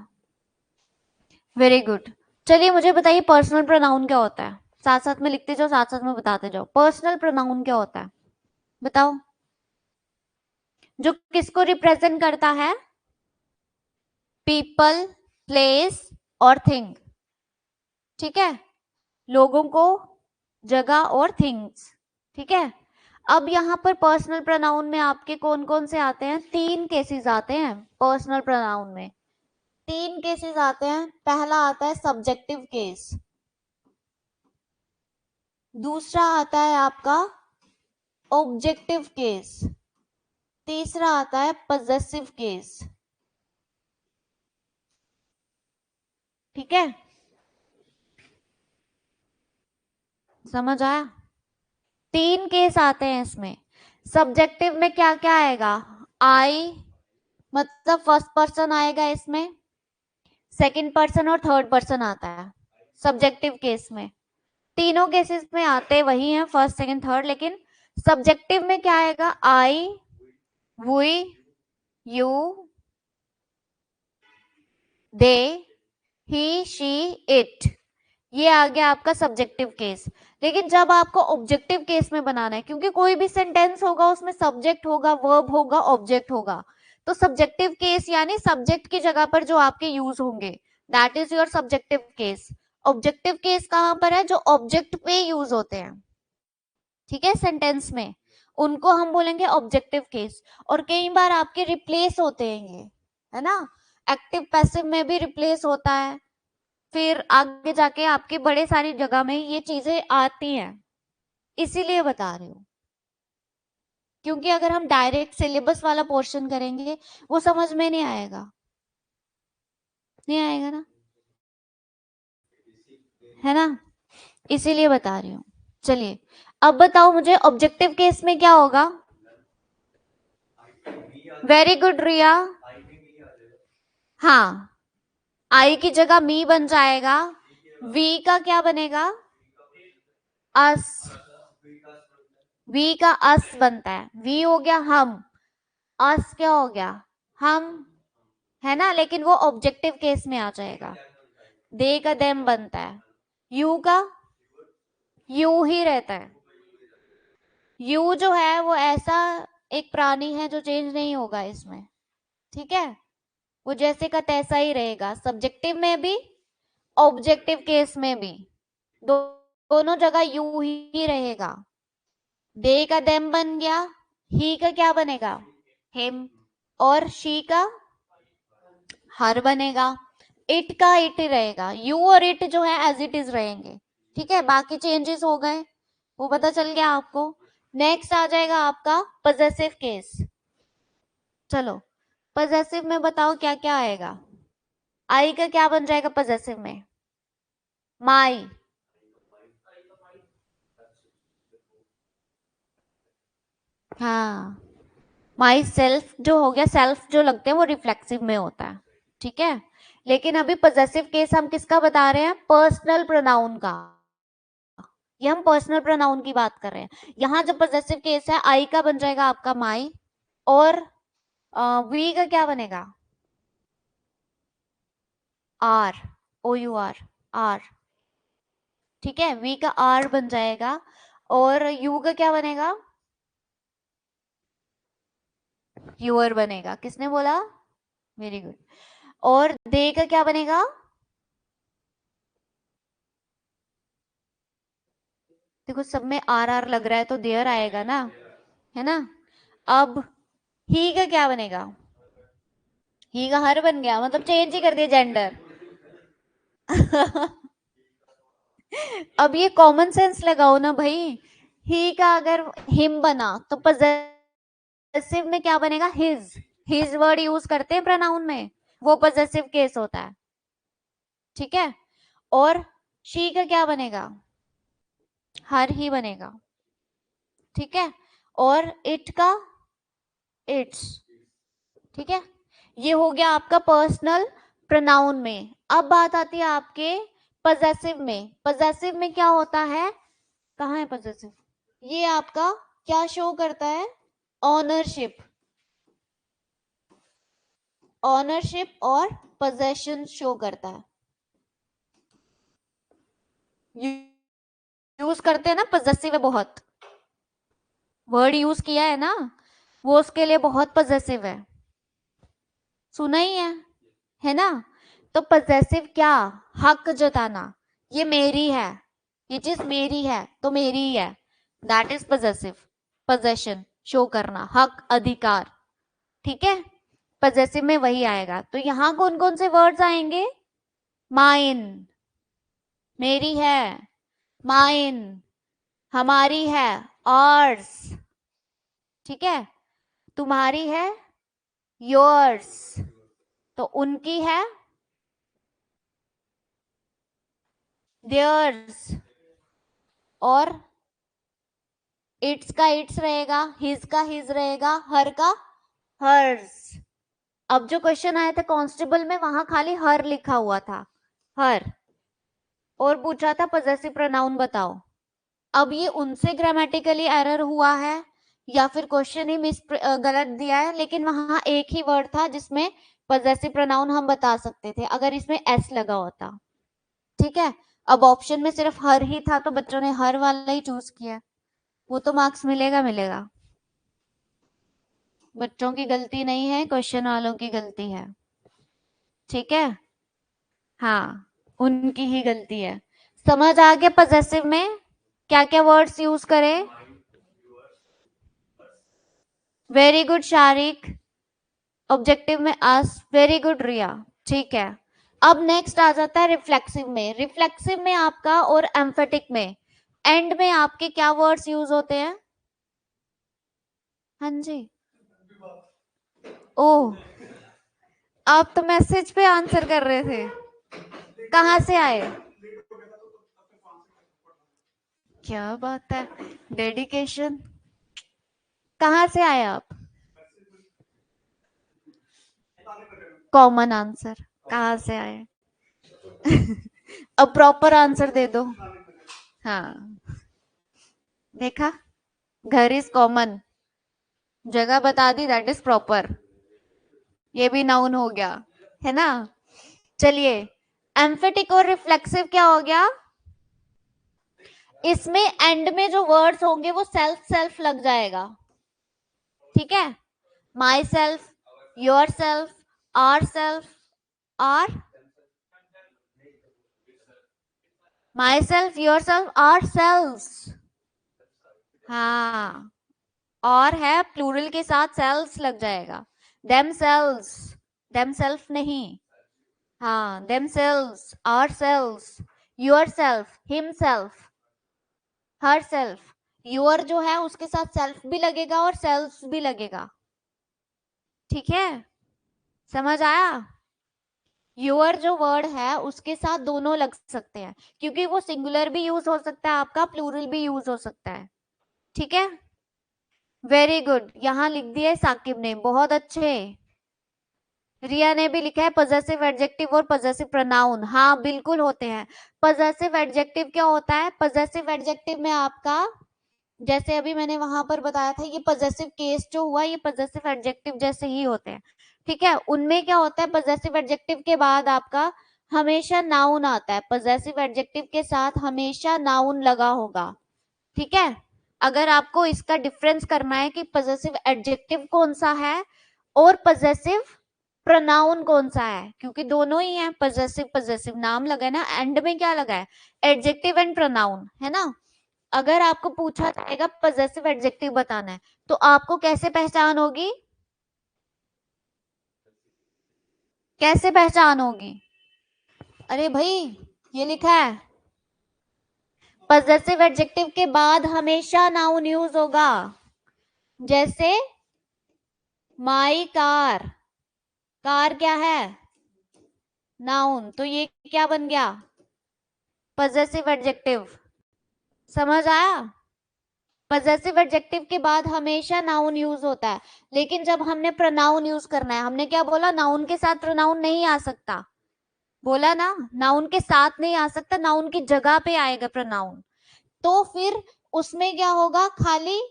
Very good. चलिए मुझे बताइए पर्सनल प्रोनाउन क्या होता है। साथ साथ में लिखते जाओ, साथ साथ में बताते जाओ। पर्सनल प्रोनाउन क्या होता है, बताओ। जो किसको रिप्रेजेंट करता है? पीपल, प्लेस और थिंग। ठीक है, लोगों को, जगह और थिंग्स। ठीक है। अब यहाँ पर पर्सनल प्रोनाउन में आपके कौन कौन से आते हैं? 3 केसेस आते हैं पर्सनल प्रोनाउन में। 3 केसेस आते हैं। पहला आता है सब्जेक्टिव केस, दूसरा आता है आपका ऑब्जेक्टिव केस, तीसरा आता है पजेसिव केस। ठीक है, समझ आया? 3 केस आते हैं इसमें। सब्जेक्टिव में क्या क्या आएगा? आई, मतलब फर्स्ट पर्सन आएगा इसमें, सेकंड पर्सन और थर्ड पर्सन आता है सब्जेक्टिव केस में। तीनों केसेस में आते वही हैं, फर्स्ट सेकंड थर्ड, लेकिन सब्जेक्टिव में क्या आएगा? I, we, you, they, he, she, it. ये आ गया आपका सब्जेक्टिव केस। लेकिन जब आपको ऑब्जेक्टिव केस में बनाना है, क्योंकि कोई भी सेंटेंस होगा उसमें सब्जेक्ट होगा, वर्ब होगा, ऑब्जेक्ट होगा, तो सब्जेक्टिव केस यानी सब्जेक्ट की जगह पर जो आपके यूज होंगे, that is your subjective case. Objective case कहां पर है? जो ऑब्जेक्ट पे यूज होते हैं, ठीक है, सेंटेंस में, उनको हम बोलेंगे ऑब्जेक्टिव केस। और कई बार आपके रिप्लेस होते हैं ये, है ना, एक्टिव पैसिव में भी रिप्लेस होता है। फिर आगे जाके आपकी बड़े सारी जगह में ये चीजें आती हैं, इसीलिए बता रही हूँ। क्योंकि अगर हम डायरेक्ट सिलेबस वाला पोर्शन करेंगे वो समझ में नहीं आएगा, नहीं आएगा ना, है ना, इसीलिए बता रही हूँ। चलिए अब बताओ मुझे ऑब्जेक्टिव केस में क्या होगा? वेरी गुड रिया। हाँ, आई की जगह मी बन जाएगा। वी का क्या बनेगा? अस। वी का अस बनता है। वी हो गया हम, अस क्या हो गया? हम, है ना, लेकिन वो ऑब्जेक्टिव केस में आ जाएगा। दे का देम बनता है। यू का यू ही रहता है। यू जो है वो ऐसा एक प्राणी है जो चेंज नहीं होगा इसमें। ठीक है, वो जैसे का तैसा ही रहेगा, सब्जेक्टिव में भी, ऑब्जेक्टिव केस में भी। दो, दोनों जगह यू ही रहेगा। दे का देम बन गया, ही का क्या बनेगा? हिम, और शी का हर बनेगा। इट का इट रहेगा। यू और इट जो है एज इट इज रहेंगे। ठीक है, बाकी चेंजेस हो गए, वो पता चल गया आपको। नेक्स्ट आ जाएगा आपका पजेसिव केस। चलो, पजेसिव में बताओ क्या क्या आएगा। आई का क्या बन जाएगा पजेसिव में? माई। हाँ, माई सेल्फ जो हो गया, सेल्फ जो लगते हैं वो रिफ्लेक्सिव में होता है, ठीक है। लेकिन अभी पजेसिव केस हम किसका बता रहे हैं? पर्सनल प्रोनाउन का। ये हम पर्सनल प्रोनाउन की बात कर रहे हैं। यहाँ जब पजेसिव केस है, आई का बन जाएगा आपका माई, और वी का क्या बनेगा? Our, O U R, our, ठीक है, वी का आर बन जाएगा। और यू का क्या बनेगा? यूर बनेगा। किसने बोला? Very good. और दे का क्या बनेगा? देखो सब में आर आर लग रहा है तो देयर आएगा ना, है ना। अब ही का क्या बनेगा? ही का हर बन गया, मतलब चेंज ही कर दिया जेंडर। अब ये कॉमन सेंस लगाओ ना भाई। ही का अगर हिम बना तो पजेसिव में क्या बनेगा? हिज। हिज वर्ड यूज करते हैं प्रोनाउन में, वो पजेसिव केस होता है, ठीक है। और शी का क्या बनेगा? हर ही बनेगा, ठीक है। और इट का इट्स, ठीक है। ये हो गया आपका पर्सनल प्रोनाउन में। अब बात आती है आपके पजेसिव में। पजेसिव में क्या होता है? कहाँ है पजेसिव? ये आपका क्या शो करता है? ऑनरशिप। ऑनरशिप और पोजेशन शो करता है। यूज करते हैं ना, पजेसिव है बहुत, वर्ड यूज किया है ना, वो उसके लिए बहुत पजेसिव है। सुना ही है ना। तो पजेसिव क्या? हक जताना, ये मेरी है, ये चीज मेरी है तो मेरी ही है, that is possessive. Possession show करना, हक, अधिकार, ठीक है। पजेसिव में वही आएगा। तो यहाँ कौन कौन से वर्ड्स आएंगे? माइन, मेरी है, माइन, हमारी है, आर्स, ठीक है। तुम्हारी है, योर्स, तो उनकी है, देयर्स। और इट्स का इट्स रहेगा, हिज का हिज रहेगा, हर का हर्स। अब जो क्वेश्चन आया था कांस्टेबल में, वहां खाली हर लिखा हुआ था, हर, और पूछ रहा था पजेसिव प्रोनाउन बताओ। अब ये उनसे ग्रामेटिकली एरर हुआ है या फिर क्वेश्चन ही मिस गलत दिया है, लेकिन वहां एक ही वर्ड था जिसमें पजेसिव प्रोनाउन हम बता सकते थे अगर इसमें एस लगा होता, ठीक है। अब ऑप्शन में सिर्फ हर ही था तो बच्चों ने हर वाला ही चूज किया, वो तो मार्क्स मिलेगा मिलेगा। बच्चों की गलती नहीं है, क्वेश्चन वालों की गलती है, ठीक है। हाँ, उनकी ही गलती है। समझ आ गया पजेसिव में क्या क्या वर्ड्स यूज करें? Very good Shariq. ऑब्जेक्टिव में अस, वेरी गुड रिया, ठीक है। अब नेक्स्ट आ जाता है रिफ्लेक्सिव में। रिफ्लेक्सिव में आपका और एम्फेटिक में एंड में आपके क्या वर्ड्स यूज होते हैं? हाँ जी। ओह, आप तो मैसेज पे आंसर कर रहे थे, कहाँ से आए? क्या बात है, डेडिकेशन। कहाँ से आए आप? कॉमन आंसर, कहाँ से आए? अब प्रॉपर आंसर दे दो। हाँ, देखा, घर इज कॉमन, जगह बता दी, दैट इज प्रॉपर, ये भी नाउन हो गया, है ना। चलिए, एम्फेटिक और रिफ्लेक्सिव क्या हो गया? इसमें एंड में जो वर्ड्स होंगे वो सेल्फ सेल्फ लग जाएगा, ठीक है। Myself, yourself, ourself, our, myself, yourself, ourselves. हाँ, और है प्लूरल के साथ सेल्स लग जाएगा, देम सेल्स, देम सेल्फ नहीं, हाँ, themselves, ourselves, yourself, himself, herself. Your जो है उसके साथ सेल्फ भी लगेगा और सेल्फ भी लगेगा, ठीक है, समझ आया? योर जो वर्ड है उसके साथ दोनों लग सकते हैं, क्योंकि वो सिंगुलर भी यूज हो सकता है आपका, प्लूरल भी यूज हो सकता है, ठीक है। वेरी गुड, यहाँ लिख दिया साकिब ने, बहुत अच्छे। रिया ने भी लिखा है पजेसिव एडजेक्टिव और पजेसिव प्रोनाउन, हाँ बिल्कुल होते हैं। पजेसिव एडजेक्टिव क्या होता है? पजेसिव एडजेक्टिव में आपका, जैसे अभी मैंने वहां पर बताया था, ये पजेसिव केस जो हुआ ये पजेसिव एडजेक्टिव जैसे ही होते हैं, ठीक है। उनमें क्या होता है, पजेसिव एडजेक्टिव के बाद आपका हमेशा नाउन आता है, पजेसिव एडजेक्टिव के साथ हमेशा नाउन लगा होगा, ठीक है। अगर आपको इसका डिफरेंस करना है कि पजेसिव एडजेक्टिव कौन सा है और पजेसिव प्रोनाउन कौन सा है, क्योंकि दोनों ही है, पजेसिव पजेसिव नाम लगा है ना, एंड में क्या लगा है, एडजेक्टिव एंड प्रोनाउन, है ना। अगर आपको पूछा जाएगा पजेसिव एडजेक्टिव बताना है, तो आपको कैसे पहचान होगी, कैसे पहचान होगी? अरे भाई, ये लिखा है पजेसिव एडजेक्टिव के बाद हमेशा नाउन यूज होगा, जैसे माई कार, कार क्या है, नाउन, तो ये क्या बन गया, पजेसिव एडजेक्टिव, समझ आया? पजेसिव एडजेक्टिव के बाद हमेशा नाउन यूज होता है, लेकिन जब हमने प्रोनाउन यूज करना है, हमने क्या बोला, नाउन के साथ प्रोनाउन नहीं आ सकता, बोला ना, नाउन के साथ नहीं आ सकता, नाउन की जगह पे आएगा प्रोनाउन, तो फिर उसमें क्या होगा, खाली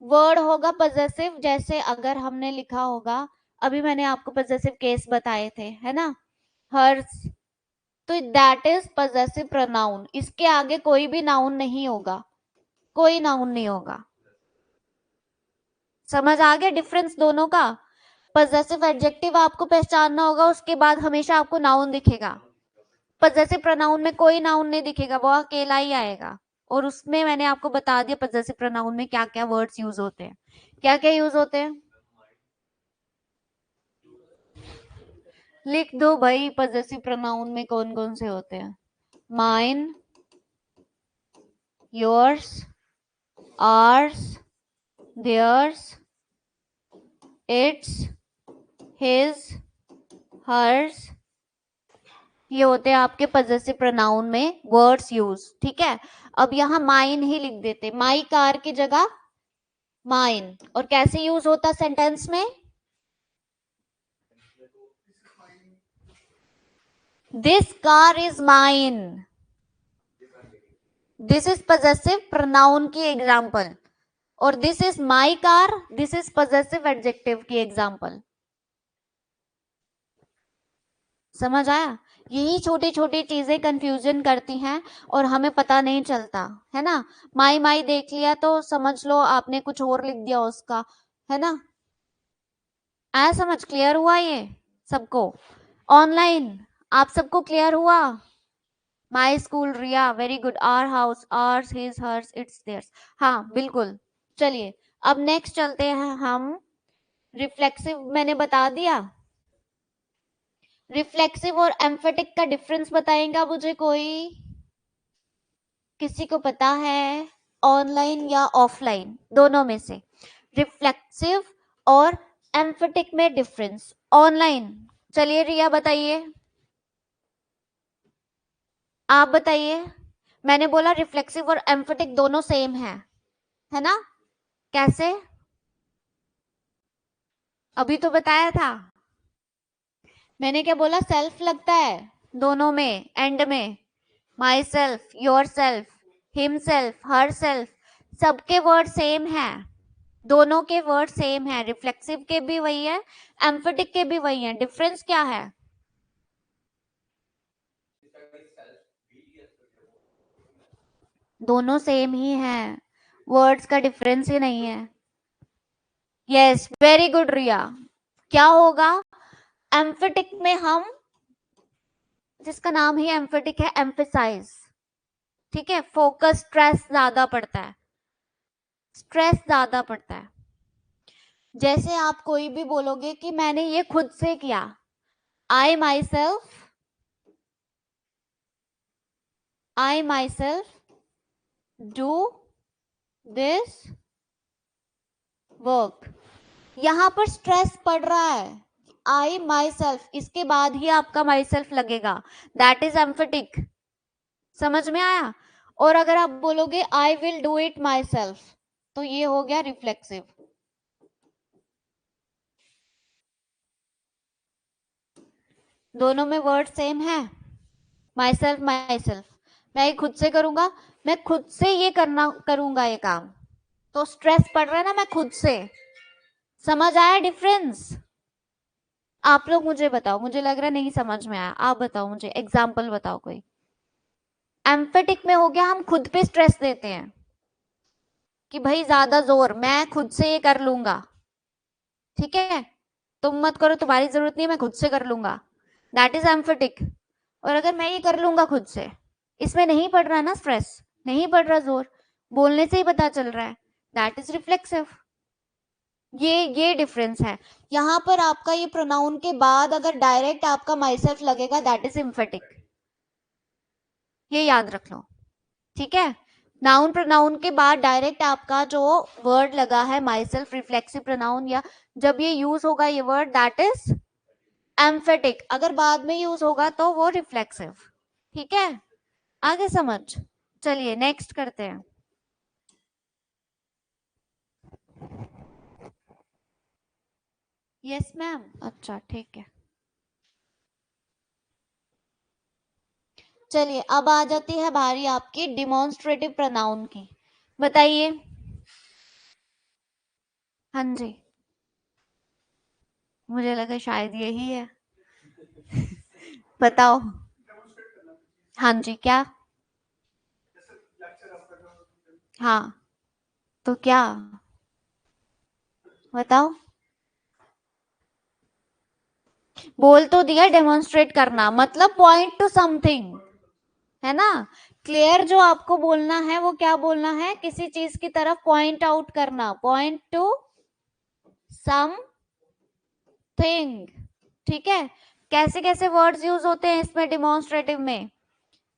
वर्ड होगा पजेसिव, जैसे अगर हमने लिखा होगा, अभी मैंने आपको पजेसिव केस बताए थे, है ना, हर्स, तो दैट इज पजेसिव प्रोनाउन, इसके आगे कोई भी नाउन नहीं होगा, कोई नाउन नहीं होगा, समझ आ गया डिफरेंस दोनों का? पजेसिव एडजेक्टिव आपको पहचानना होगा, उसके बाद हमेशा आपको नाउन दिखेगा, पजेसिव प्रोनाउन में कोई नाउन नहीं दिखेगा, वो अकेला ही आएगा, और उसमें मैंने आपको बता दिया पजेसिव प्रोनाउन में क्या क्या वर्ड्स यूज होते हैं, क्या क्या यूज होते हैं, लिख दो भाई, पजेसिव प्रोनाउन में कौन कौन से होते हैं, mine, yours, ours, theirs, its, his, hers, ये होते हैं आपके पजेसिव प्रोनाउन में वर्ड्स यूज, ठीक है। अब यहाँ माइन ही लिख देते, माई कार की जगह माइन, और कैसे यूज होता सेंटेंस में, this car is mine, this is possessive pronoun की एग्जाम्पल, और this is my car, this is possessive adjective की एग्जाम्पल, समझ आया? यही छोटी छोटी चीजें कंफ्यूजन करती हैं और हमें पता नहीं चलता, है ना। माई माई देख लिया तो समझ लो आपने कुछ और लिख दिया उसका, है ना। आया समझ, क्लियर हुआ ये सबको? ऑनलाइन आप सबको क्लियर हुआ? My school, Riya very good, our house, ours, his, hers, its, theirs, हाँ बिल्कुल। चलिए अब नेक्स्ट चलते हैं हम, रिफ्लेक्सिव मैंने बता दिया, रिफ्लेक्सिव और एम्फेटिक का डिफरेंस बताएगा मुझे कोई, किसी को पता है? ऑनलाइन या ऑफलाइन, दोनों में से रिफ्लेक्सिव और एम्फेटिक में डिफरेंस, ऑनलाइन, चलिए रिया बताइए, आप बताइए। मैंने बोला रिफ्लेक्सिव और एम्फेटिक दोनों सेम है ना, कैसे? अभी तो बताया था, मैंने क्या बोला, सेल्फ लगता है दोनों में, एंड में, my self, yourself, himself, her self, सबके वर्ड सेम है, दोनों के वर्ड सेम है, रिफ्लेक्सिव के भी वही है, एम्फेटिक के भी वही है, डिफरेंस क्या है? दोनों सेम ही है, वर्ड्स का डिफरेंस ही नहीं है। यस वेरी गुड रिया, क्या होगा, एम्फेटिक में हम, जिसका नाम ही एम्फेटिक है, एम्फेसाइज, ठीक है, फोकस, स्ट्रेस ज्यादा पड़ता है, स्ट्रेस ज्यादा पड़ता है, जैसे आप कोई भी बोलोगे कि मैंने ये खुद से किया, I myself I myself do this work. यहां पर स्ट्रेस पड़ रहा है, आई माई सेल्फ, इसके बाद ही आपका माई सेल्फ लगेगा, दैट इज एम्फेटिक। समझ में आया? और अगर आप बोलोगे I will do it my self, तो ये हो गया रिफ्लेक्सिव। दोनों में वर्ड सेम है, माई सेल्फ। मैं ये खुद से करूंगा, मैं खुद से ये करूंगा ये काम, तो स्ट्रेस पड़ रहा है ना, मैं खुद से। समझ आया डिफरेंस? आप लोग मुझे बताओ, मुझे लग रहा है नहीं समझ में आया, आप बताओ मुझे, एग्जाम्पल बताओ कोई। एम्फेटिक में हो गया हम खुद पे स्ट्रेस देते हैं कि भाई ज्यादा जोर, मैं खुद से ये कर लूंगा, ठीक है, तुम मत करो, तुम्हारी जरूरत नहीं है, मैं खुद से कर लूंगा, दैट इज एम्फेटिक। और अगर मैं ये कर लूंगा खुद से, इसमें नहीं पड़ रहा ना स्ट्रेस, नहीं पड़ रहा जोर, बोलने से ही पता चल रहा है, दैट इज रिफ्लेक्सिव। ये डिफरेंस है। यहां पर आपका ये प्रोनाउन के बाद अगर डायरेक्ट आपका माइसेल्फ लगेगा, दैट इज एम्फेटिक, ये याद रख लो, ठीक है। नाउन प्रोनाउन के बाद डायरेक्ट आपका जो वर्ड लगा है माई सेल्फ, रिफ्लेक्सिव प्रोनाउन, या जब ये यूज होगा ये वर्ड, दैट इज एम्फेटिक। अगर बाद में यूज होगा तो वो रिफ्लेक्सिव, ठीक है। आगे समझ? चलिए नेक्स्ट करते हैं। यस मैम, अच्छा ठीक है। चलिए अब आ जाती है बारी आपकी डिमॉन्स्ट्रेटिव प्रोनाउन की, बताइए। हाँ जी, मुझे लगा शायद यही है। बताओ। हाँ जी, क्या? हाँ, तो क्या? बताओ। बोल तो दिया डेमोन्स्ट्रेट करना, मतलब पॉइंट टू समथिंग, है ना। क्लियर जो आपको बोलना है वो क्या बोलना है, किसी चीज की तरफ पॉइंट आउट करना, पॉइंट टू समथिंग, ठीक है। कैसे कैसे वर्ड्स यूज होते हैं इसमें डिमॉन्स्ट्रेटिव में?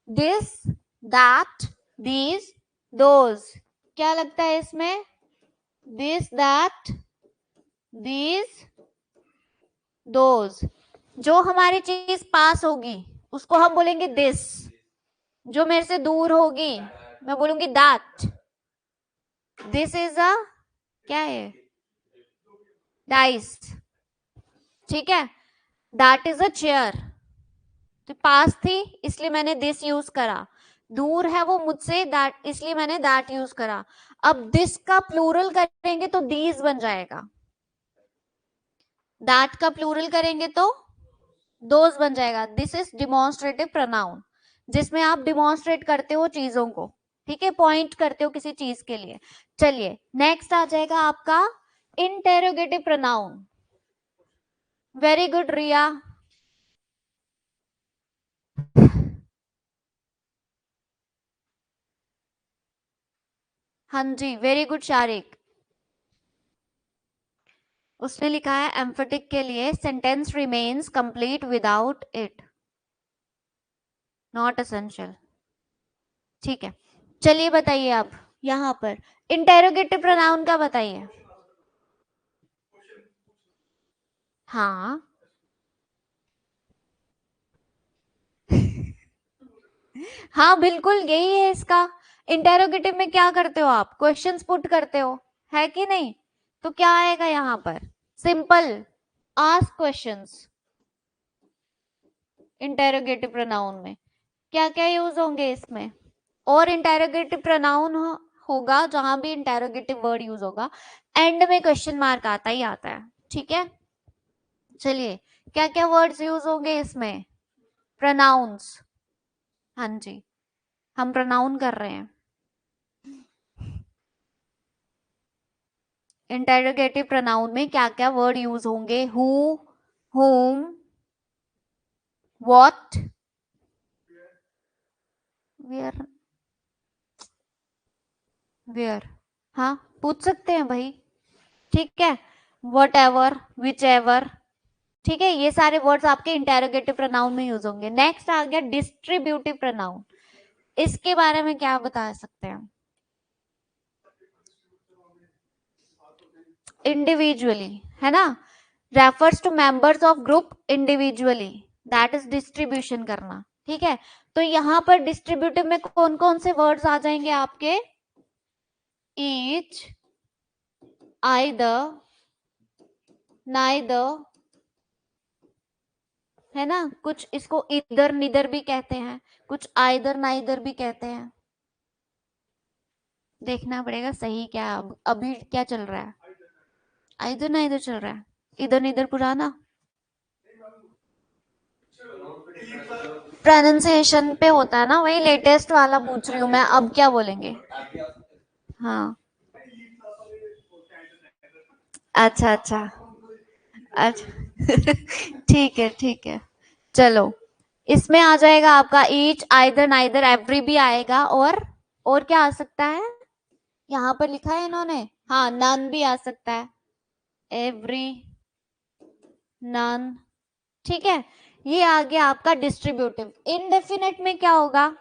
This, that, these, those. क्या लगता है इसमें? This, that, these, those. जो हमारी चीज पास होगी उसको हम बोलेंगे दिस, जो मेरे से दूर होगी मैं बोलूंगी दैट। दिस इज अ, क्या है, डाइस, ठीक है। दैट इज अ चेयर, तो पास थी इसलिए मैंने दिस यूज करा, दूर है वो मुझसे, दैट, इसलिए मैंने दैट यूज करा। अब दिस का प्लूरल करेंगे तो दीज बन जाएगा, दैट का प्लूरल करेंगे तो दोज बन जाएगा। दिस इज डिमॉन्स्ट्रेटिव प्रोनाउन, जिसमें आप डिमॉन्स्ट्रेट करते हो चीजों को, ठीक है, पॉइंट करते हो किसी चीज के लिए। चलिए नेक्स्ट आ जाएगा आपका इंटेरोगेटिव प्रोनाउन। वेरी गुड रिया। हाँ जी, वेरी गुड शारिक। उसने लिखा है एम्फेटिक के लिए sentence remains complete without it, not essential, ठीक है। चलिए बताइए आप, यहां पर इंटेरोगेटिव प्रोनाउन का बताइए। हाँ हाँ बिल्कुल यही है इसका। इंटेरोगेटिव में क्या करते हो आप, क्वेश्चंस पुट करते हो, है कि नहीं? तो क्या आएगा यहाँ पर, simple ask questions. Interrogative pronoun में क्या क्या यूज होंगे इसमें? और इंटेरोगेटिव प्रोनाउन होगा जहां भी इंटेरोगेटिव वर्ड यूज होगा, एंड में क्वेश्चन मार्क आता ही आता है, ठीक है। चलिए क्या क्या वर्ड्स यूज होंगे इसमें? प्रोनाउंस, हाँ जी, हम प्रोनाउन कर रहे हैं। इंटेरोगेटिव प्रोनाउन में क्या क्या वर्ड यूज होंगे? Who, whom, what, where, where, हाँ पूछ सकते हैं भाई, ठीक है। वट एवर, विच एवर, ठीक है, ये सारे वर्ड्स आपके इंटेरोगेटिव प्रोनाउन में यूज होंगे। नेक्स्ट आ गया डिस्ट्रीब्यूटिव प्रोनाउन। इसके बारे में क्या बता सकते हैं? इंडिविजुअली, है ना, refers to members of group individually, that is distribution करना। ठीक है, तो यहां पर डिस्ट्रीब्यूटिव में कौन कौन से वर्ड्स आ जाएंगे आपके? ईच, आइदर, नाइदर, है ना, कुछ इसको इधर निदर भी कहते हैं, कुछ आइदर नाइदर भी कहते हैं। देखना पड़ेगा सही क्या अभी क्या चल रहा है। आइदर नाइदर चल रहा है, इधर निदर पुराना। प्रोनाउंसिएशन पे होता है ना, वही लेटेस्ट वाला पूछ रही हूँ मैं, अब क्या बोलेंगे? हाँ, अच्छा अच्छा अच्छा ठीक है ठीक है, चलो, इसमें आ जाएगा आपका ईच, आइदर, नाइदर, एवरी भी आएगा, और क्या आ सकता है? यहाँ पर लिखा है इन्होंने, हाँ, नन भी आ सकता है, एवरी, नन। ठीक है, ये आ गया आपका डिस्ट्रीब्यूटिव। इनडेफिनेट में क्या होगा?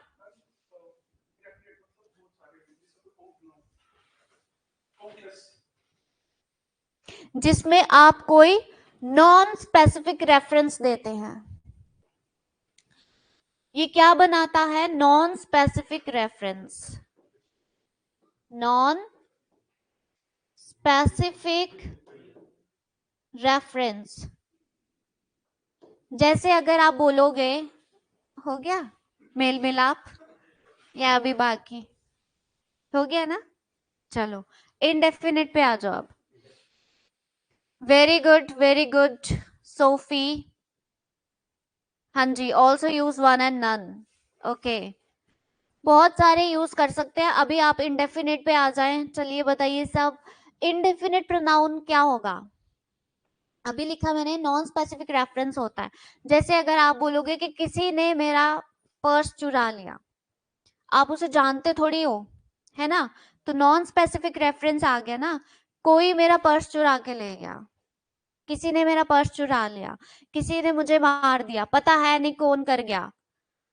जिसमें आप कोई नॉन स्पेसिफिक रेफरेंस देते हैं। ये क्या बनाता है? Non specific reference, non specific reference. जैसे अगर आप बोलोगे, हो गया मेल मिलाप या अभी बाकी? हो गया ना, चलो इनडेफिनेट पे आ जाओ आप। Very good very good, Sophie. हाँ जी, also use one and none. Okay, बहुत सारे यूज कर सकते हैं। अभी आप इंडेफिनिट पे आ जाएं, चलिए बताइए सब, इंडेफिनिट प्रोनाउन क्या होगा? अभी लिखा मैंने, नॉन स्पेसिफिक रेफरेंस होता है। जैसे अगर आप बोलोगे कि किसी ने मेरा पर्स चुरा लिया, आप उसे जानते थोड़ी हो, है ना, तो नॉन स्पेसिफिक रेफरेंस आ गया ना। कोई मेरा पर्स चुरा के ले गया, किसी ने मेरा पर्स चुरा लिया, किसी ने मुझे मार दिया, पता है नहीं कौन कर गया,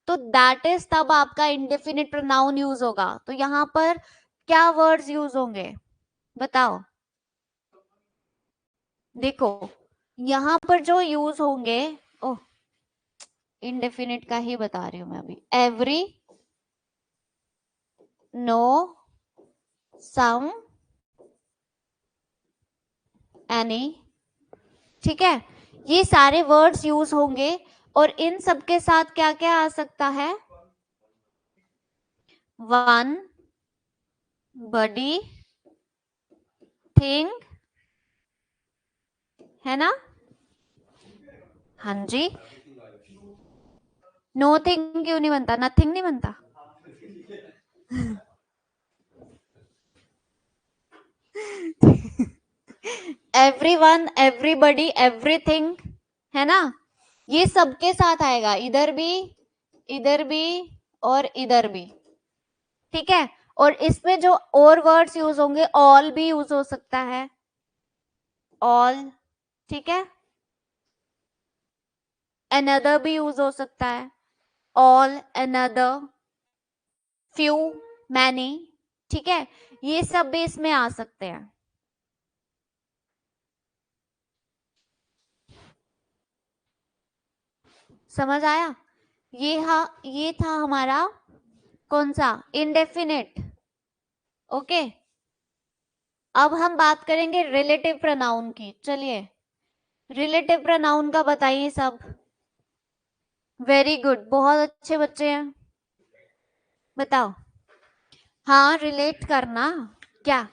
तो दैट इज तब आपका इंडेफिनिट प्रोनाउन यूज होगा। तो यहाँ पर क्या वर्ड्स यूज होंगे बताओ? देखो, यहाँ पर जो यूज होंगे, ओह, इंडेफिनिट का ही बता रही हूं मैं अभी। एवरी, नो, सम, एनी। ठीक है, ये सारे वर्ड्स यूज होंगे, और इन सब के साथ क्या क्या आ सकता है? वन, बडी, थिंग, है ना, हाँ जी। नो थिंग क्यों नहीं बनता? नथिंग नहीं बनता? एवरीवन, एवरीबडी, एवरीथिंग, है ना, ये सबके साथ आएगा, इधर भी और इधर भी। ठीक है, और इसमें जो और वर्ड्स यूज होंगे, ऑल भी यूज हो सकता है, ऑल। ठीक है, अनदर भी यूज हो सकता है, ऑल, अनदर, फ्यू, मैनी। ठीक है, ये सब भी इसमें आ सकते हैं। समझ आया? ये था हमारा कौन सा? इंडेफिनिट। ओके, अब हम बात करेंगे रिलेटिव प्रोनाउन की। चलिए, रिलेटिव प्रोनाउन का बताइए सब। वेरी गुड, बहुत अच्छे बच्चे हैं, बताओ। हाँ, रिलेट करना, क्या?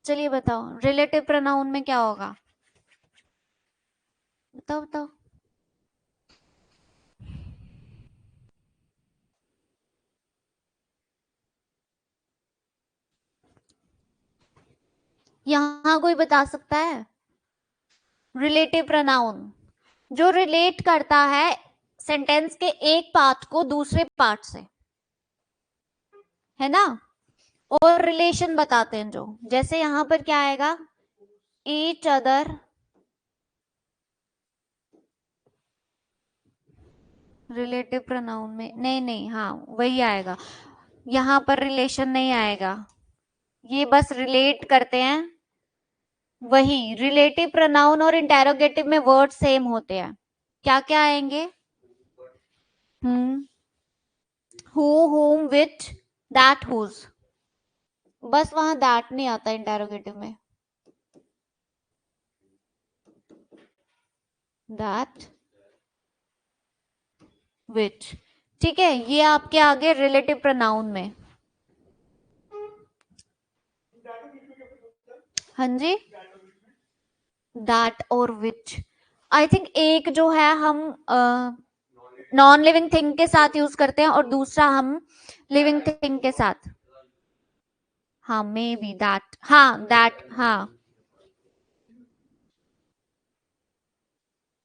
चलिए बताओ, रिलेटिव प्रोनाउन में क्या होगा? बताओ बताओ। यहाँ कोई बता सकता है? रिलेटिव प्रोनाउन जो रिलेट करता है सेंटेंस के एक पार्ट को दूसरे पार्ट से, है ना, और रिलेशन बताते हैं जो, जैसे यहाँ पर क्या आएगा? ईच अदर, रिलेटिव प्रोनाउन में नहीं नहीं, हाँ वही आएगा, यहाँ पर रिलेशन नहीं आएगा, ये बस रिलेट करते हैं। वही रिलेटिव प्रोनाउन और इंटेरोगेटिव में वर्ड सेम होते हैं। क्या क्या आएंगे? हम्म, who, whom, which, that, whose। बस वहां that नहीं आता इंटेरोगेटिव में। that, which, ठीक है, ये आपके आगे रिलेटिव प्रोनाउन में। हाँ जी, that और which। आई थिंक एक जो है हम नॉन लिविंग थिंग के साथ यूज करते हैं और दूसरा हम लिविंग थिंग के साथ। हाँ मे बी दैट, हाँ दैट, हाँ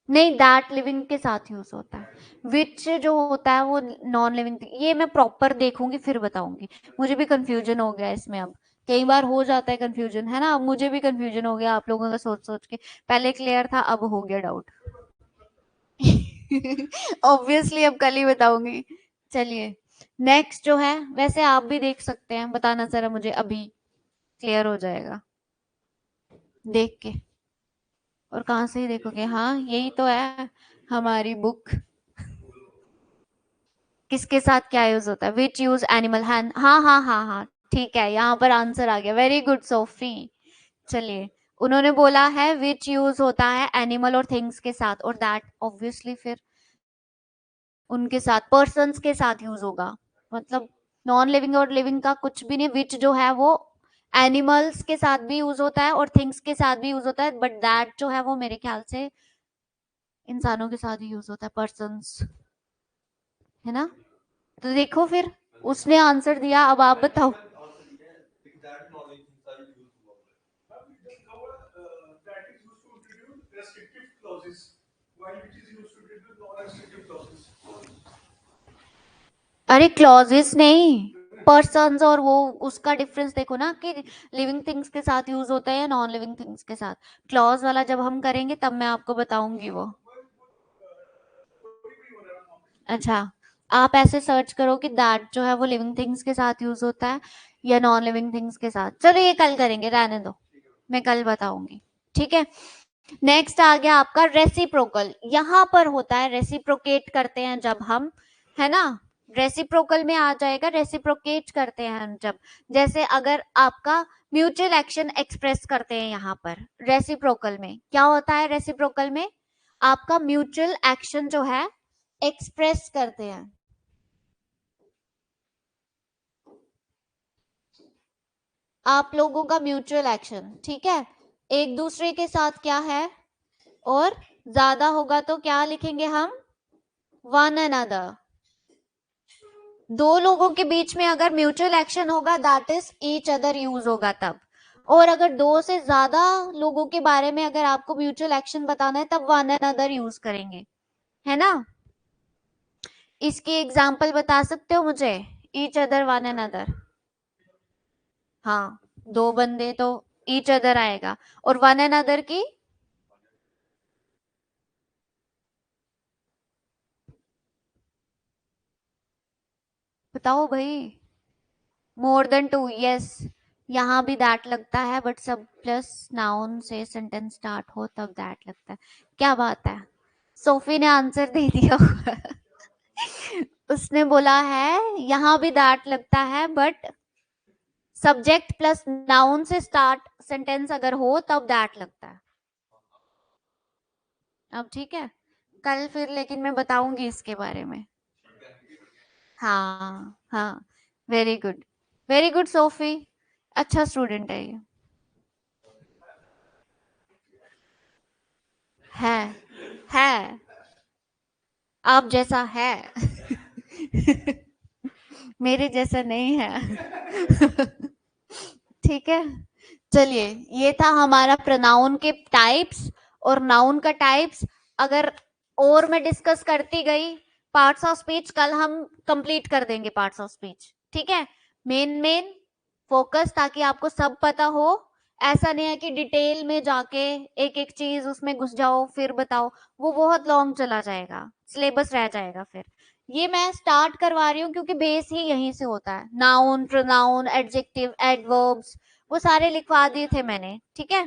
नहीं, दैट लिविंग के साथ यूज होता है। विच जो होता है वो नॉन लिविंग, ये मैं प्रॉपर देखूंगी फिर बताऊंगी। मुझे भी कंफ्यूजन हो गया इसमें अब, कई बार हो जाता है कंफ्यूजन, है ना। अब मुझे भी कंफ्यूजन हो गया आप लोगों का सोच सोच के, पहले क्लियर था अब हो गया डाउट। ऑब्वियसली अब कल ही बताऊंगी। चलिए नेक्स्ट जो है, वैसे आप भी देख सकते हैं, बताना जरा मुझे, अभी क्लियर हो जाएगा देख के। और कहाँ से ही देखोगे, हाँ यही तो है हमारी बुक। किसके साथ क्या यूज होता है, विच यूज एनिमल हैंड, हाँ हाँ हाँ हाँ, ठीक है, यहाँ पर आंसर आ गया, वेरी गुड सोफी। चलिए, उन्होंने बोला है विच यूज होता है एनिमल और थिंग्स के साथ, और दैट ऑब्वियसली फिर उनके साथ, पर्सन्स के साथ यूज होगा। मतलब नॉन लिविंग और लिविंग का कुछ भी नहीं, विच जो है वो एनिमल्स के साथ भी यूज होता है और थिंग्स के साथ भी यूज होता है, बट दैट जो है वो मेरे ख्याल से इंसानों के साथ ही यूज होता है, पर्सन्स, है ना। तो देखो फिर, उसने आंसर दिया, अब आप बताओ। अरे क्लॉजेस नहीं, पर्सन्स और वो, उसका डिफरेंस देखो ना, कि लिविंग थिंग्स के साथ यूज होता है या नॉन लिविंग थिंग्स के साथ। क्लॉज वाला जब हम करेंगे तब मैं आपको बताऊंगी वो। अच्छा, आप ऐसे सर्च करो कि दैट जो है वो लिविंग थिंग्स के साथ यूज होता है या नॉन लिविंग थिंग्स के साथ। चलो ये कल करेंगे, रहने दो, मैं कल बताऊंगी, ठीक है। नेक्स्ट आ गया आपका रेसिप्रोकल। यहाँ पर होता है, रेसिप्रोकेट करते हैं जब हम, है ना। रेसिप्रोकल में आ जाएगा, रेसिप्रोकेट करते हैं हम जब, जैसे अगर आपका म्यूचुअल एक्शन एक्सप्रेस करते हैं यहाँ पर रेसिप्रोकल में, क्या होता है रेसिप्रोकल में, आपका म्यूचुअल एक्शन जो है एक्सप्रेस करते हैं। आप लोगों का म्यूचुअल एक्शन, ठीक है, एक दूसरे के साथ क्या है, और ज्यादा होगा तो क्या लिखेंगे हम, वन अनदर। दो लोगों के बीच में अगर म्यूचुअल एक्शन होगा that is each other use होगा तब। और अगर दो से ज्यादा लोगों के बारे में अगर आपको म्यूचुअल एक्शन बताना है तब वन अनदर यूज करेंगे, है ना। इसकी एग्जाम्पल बता सकते हो मुझे, ईच अदर वन अनदर। हाँ, दो बंदे तो ईच अदर आएगा, और वन अनदर की, बताओ भाई। मोर देन टू, यस, यहाँ भी दैट लगता है, बट सब प्लस नाउन से सेंटेंस स्टार्ट हो तब दैट लगता है। क्या बात है, सोफी ने आंसर दे दिया। उसने बोला है यहाँ भी दैट लगता है, बट सब्जेक्ट प्लस नाउन से स्टार्ट सेंटेंस अगर हो तब दैट लगता है। अब ठीक है, कल फिर लेकिन मैं बताऊंगी इसके बारे में। हाँ हाँ, very good, very good Sophie, अच्छा स्टूडेंट है ये। है है, आप जैसा है। मेरे जैसा नहीं है। ठीक है, चलिए, ये था हमारा प्रोनाउन के टाइप्स और नाउन का टाइप्स। अगर और मैं डिस्कस करती गई पार्ट्स ऑफ स्पीच, कल हम कंप्लीट कर देंगे पार्ट्स ऑफ स्पीच, ठीक है। मेन मेन फोकस, ताकि आपको सब पता हो, ऐसा नहीं है कि डिटेल में जाके एक एक चीज उसमें घुस जाओ फिर बताओ, वो बहुत लॉन्ग चला जाएगा, सिलेबस रह जाएगा फिर। ये मैं स्टार्ट करवा रही हूँ क्योंकि बेस ही यहीं से होता है, नाउन प्रोनाउन एडजेक्टिव एडवर्ब्स वो सारे लिखवा दिए थे मैंने, ठीक है।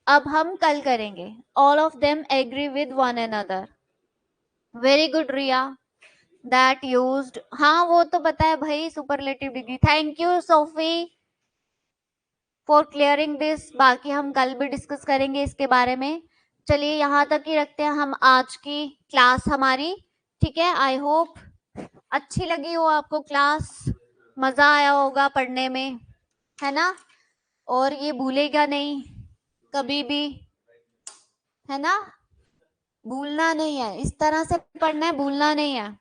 अब हम कल करेंगे, all of them agree with one another. Very good Riya, that used, हाँ वो तो पता है भाई, superlative degree. Thank you Sophie for clearing this, बाकी हम कल भी डिस्कस करेंगे इसके बारे में। चलिए यहाँ तक ही रखते हैं हम आज की क्लास हमारी, ठीक है। आई होप अच्छी लगी हो आपको क्लास, मजा आया होगा पढ़ने में, है ना। और ये भूलेगा नहीं कभी भी, है ना। भूलना नहीं है, इस तरह से पढ़ना है, भूलना नहीं है।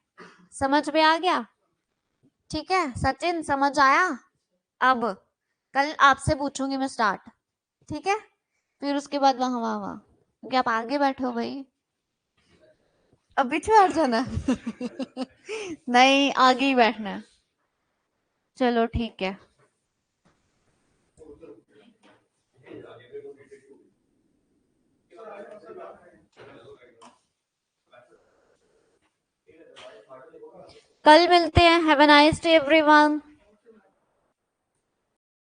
समझ में आ गया? ठीक है सचिन, समझ आया? अब कल आपसे पूछूंगी मैं स्टार्ट, ठीक है। फिर उसके बाद वहां वहां वहां, क्योंकि आप आगे बैठे हो भाई। अब पीछे बैठ जाना नहीं, आगे ही बैठना है। चलो ठीक है। कल मिलते हैं। Have a nice day everyone.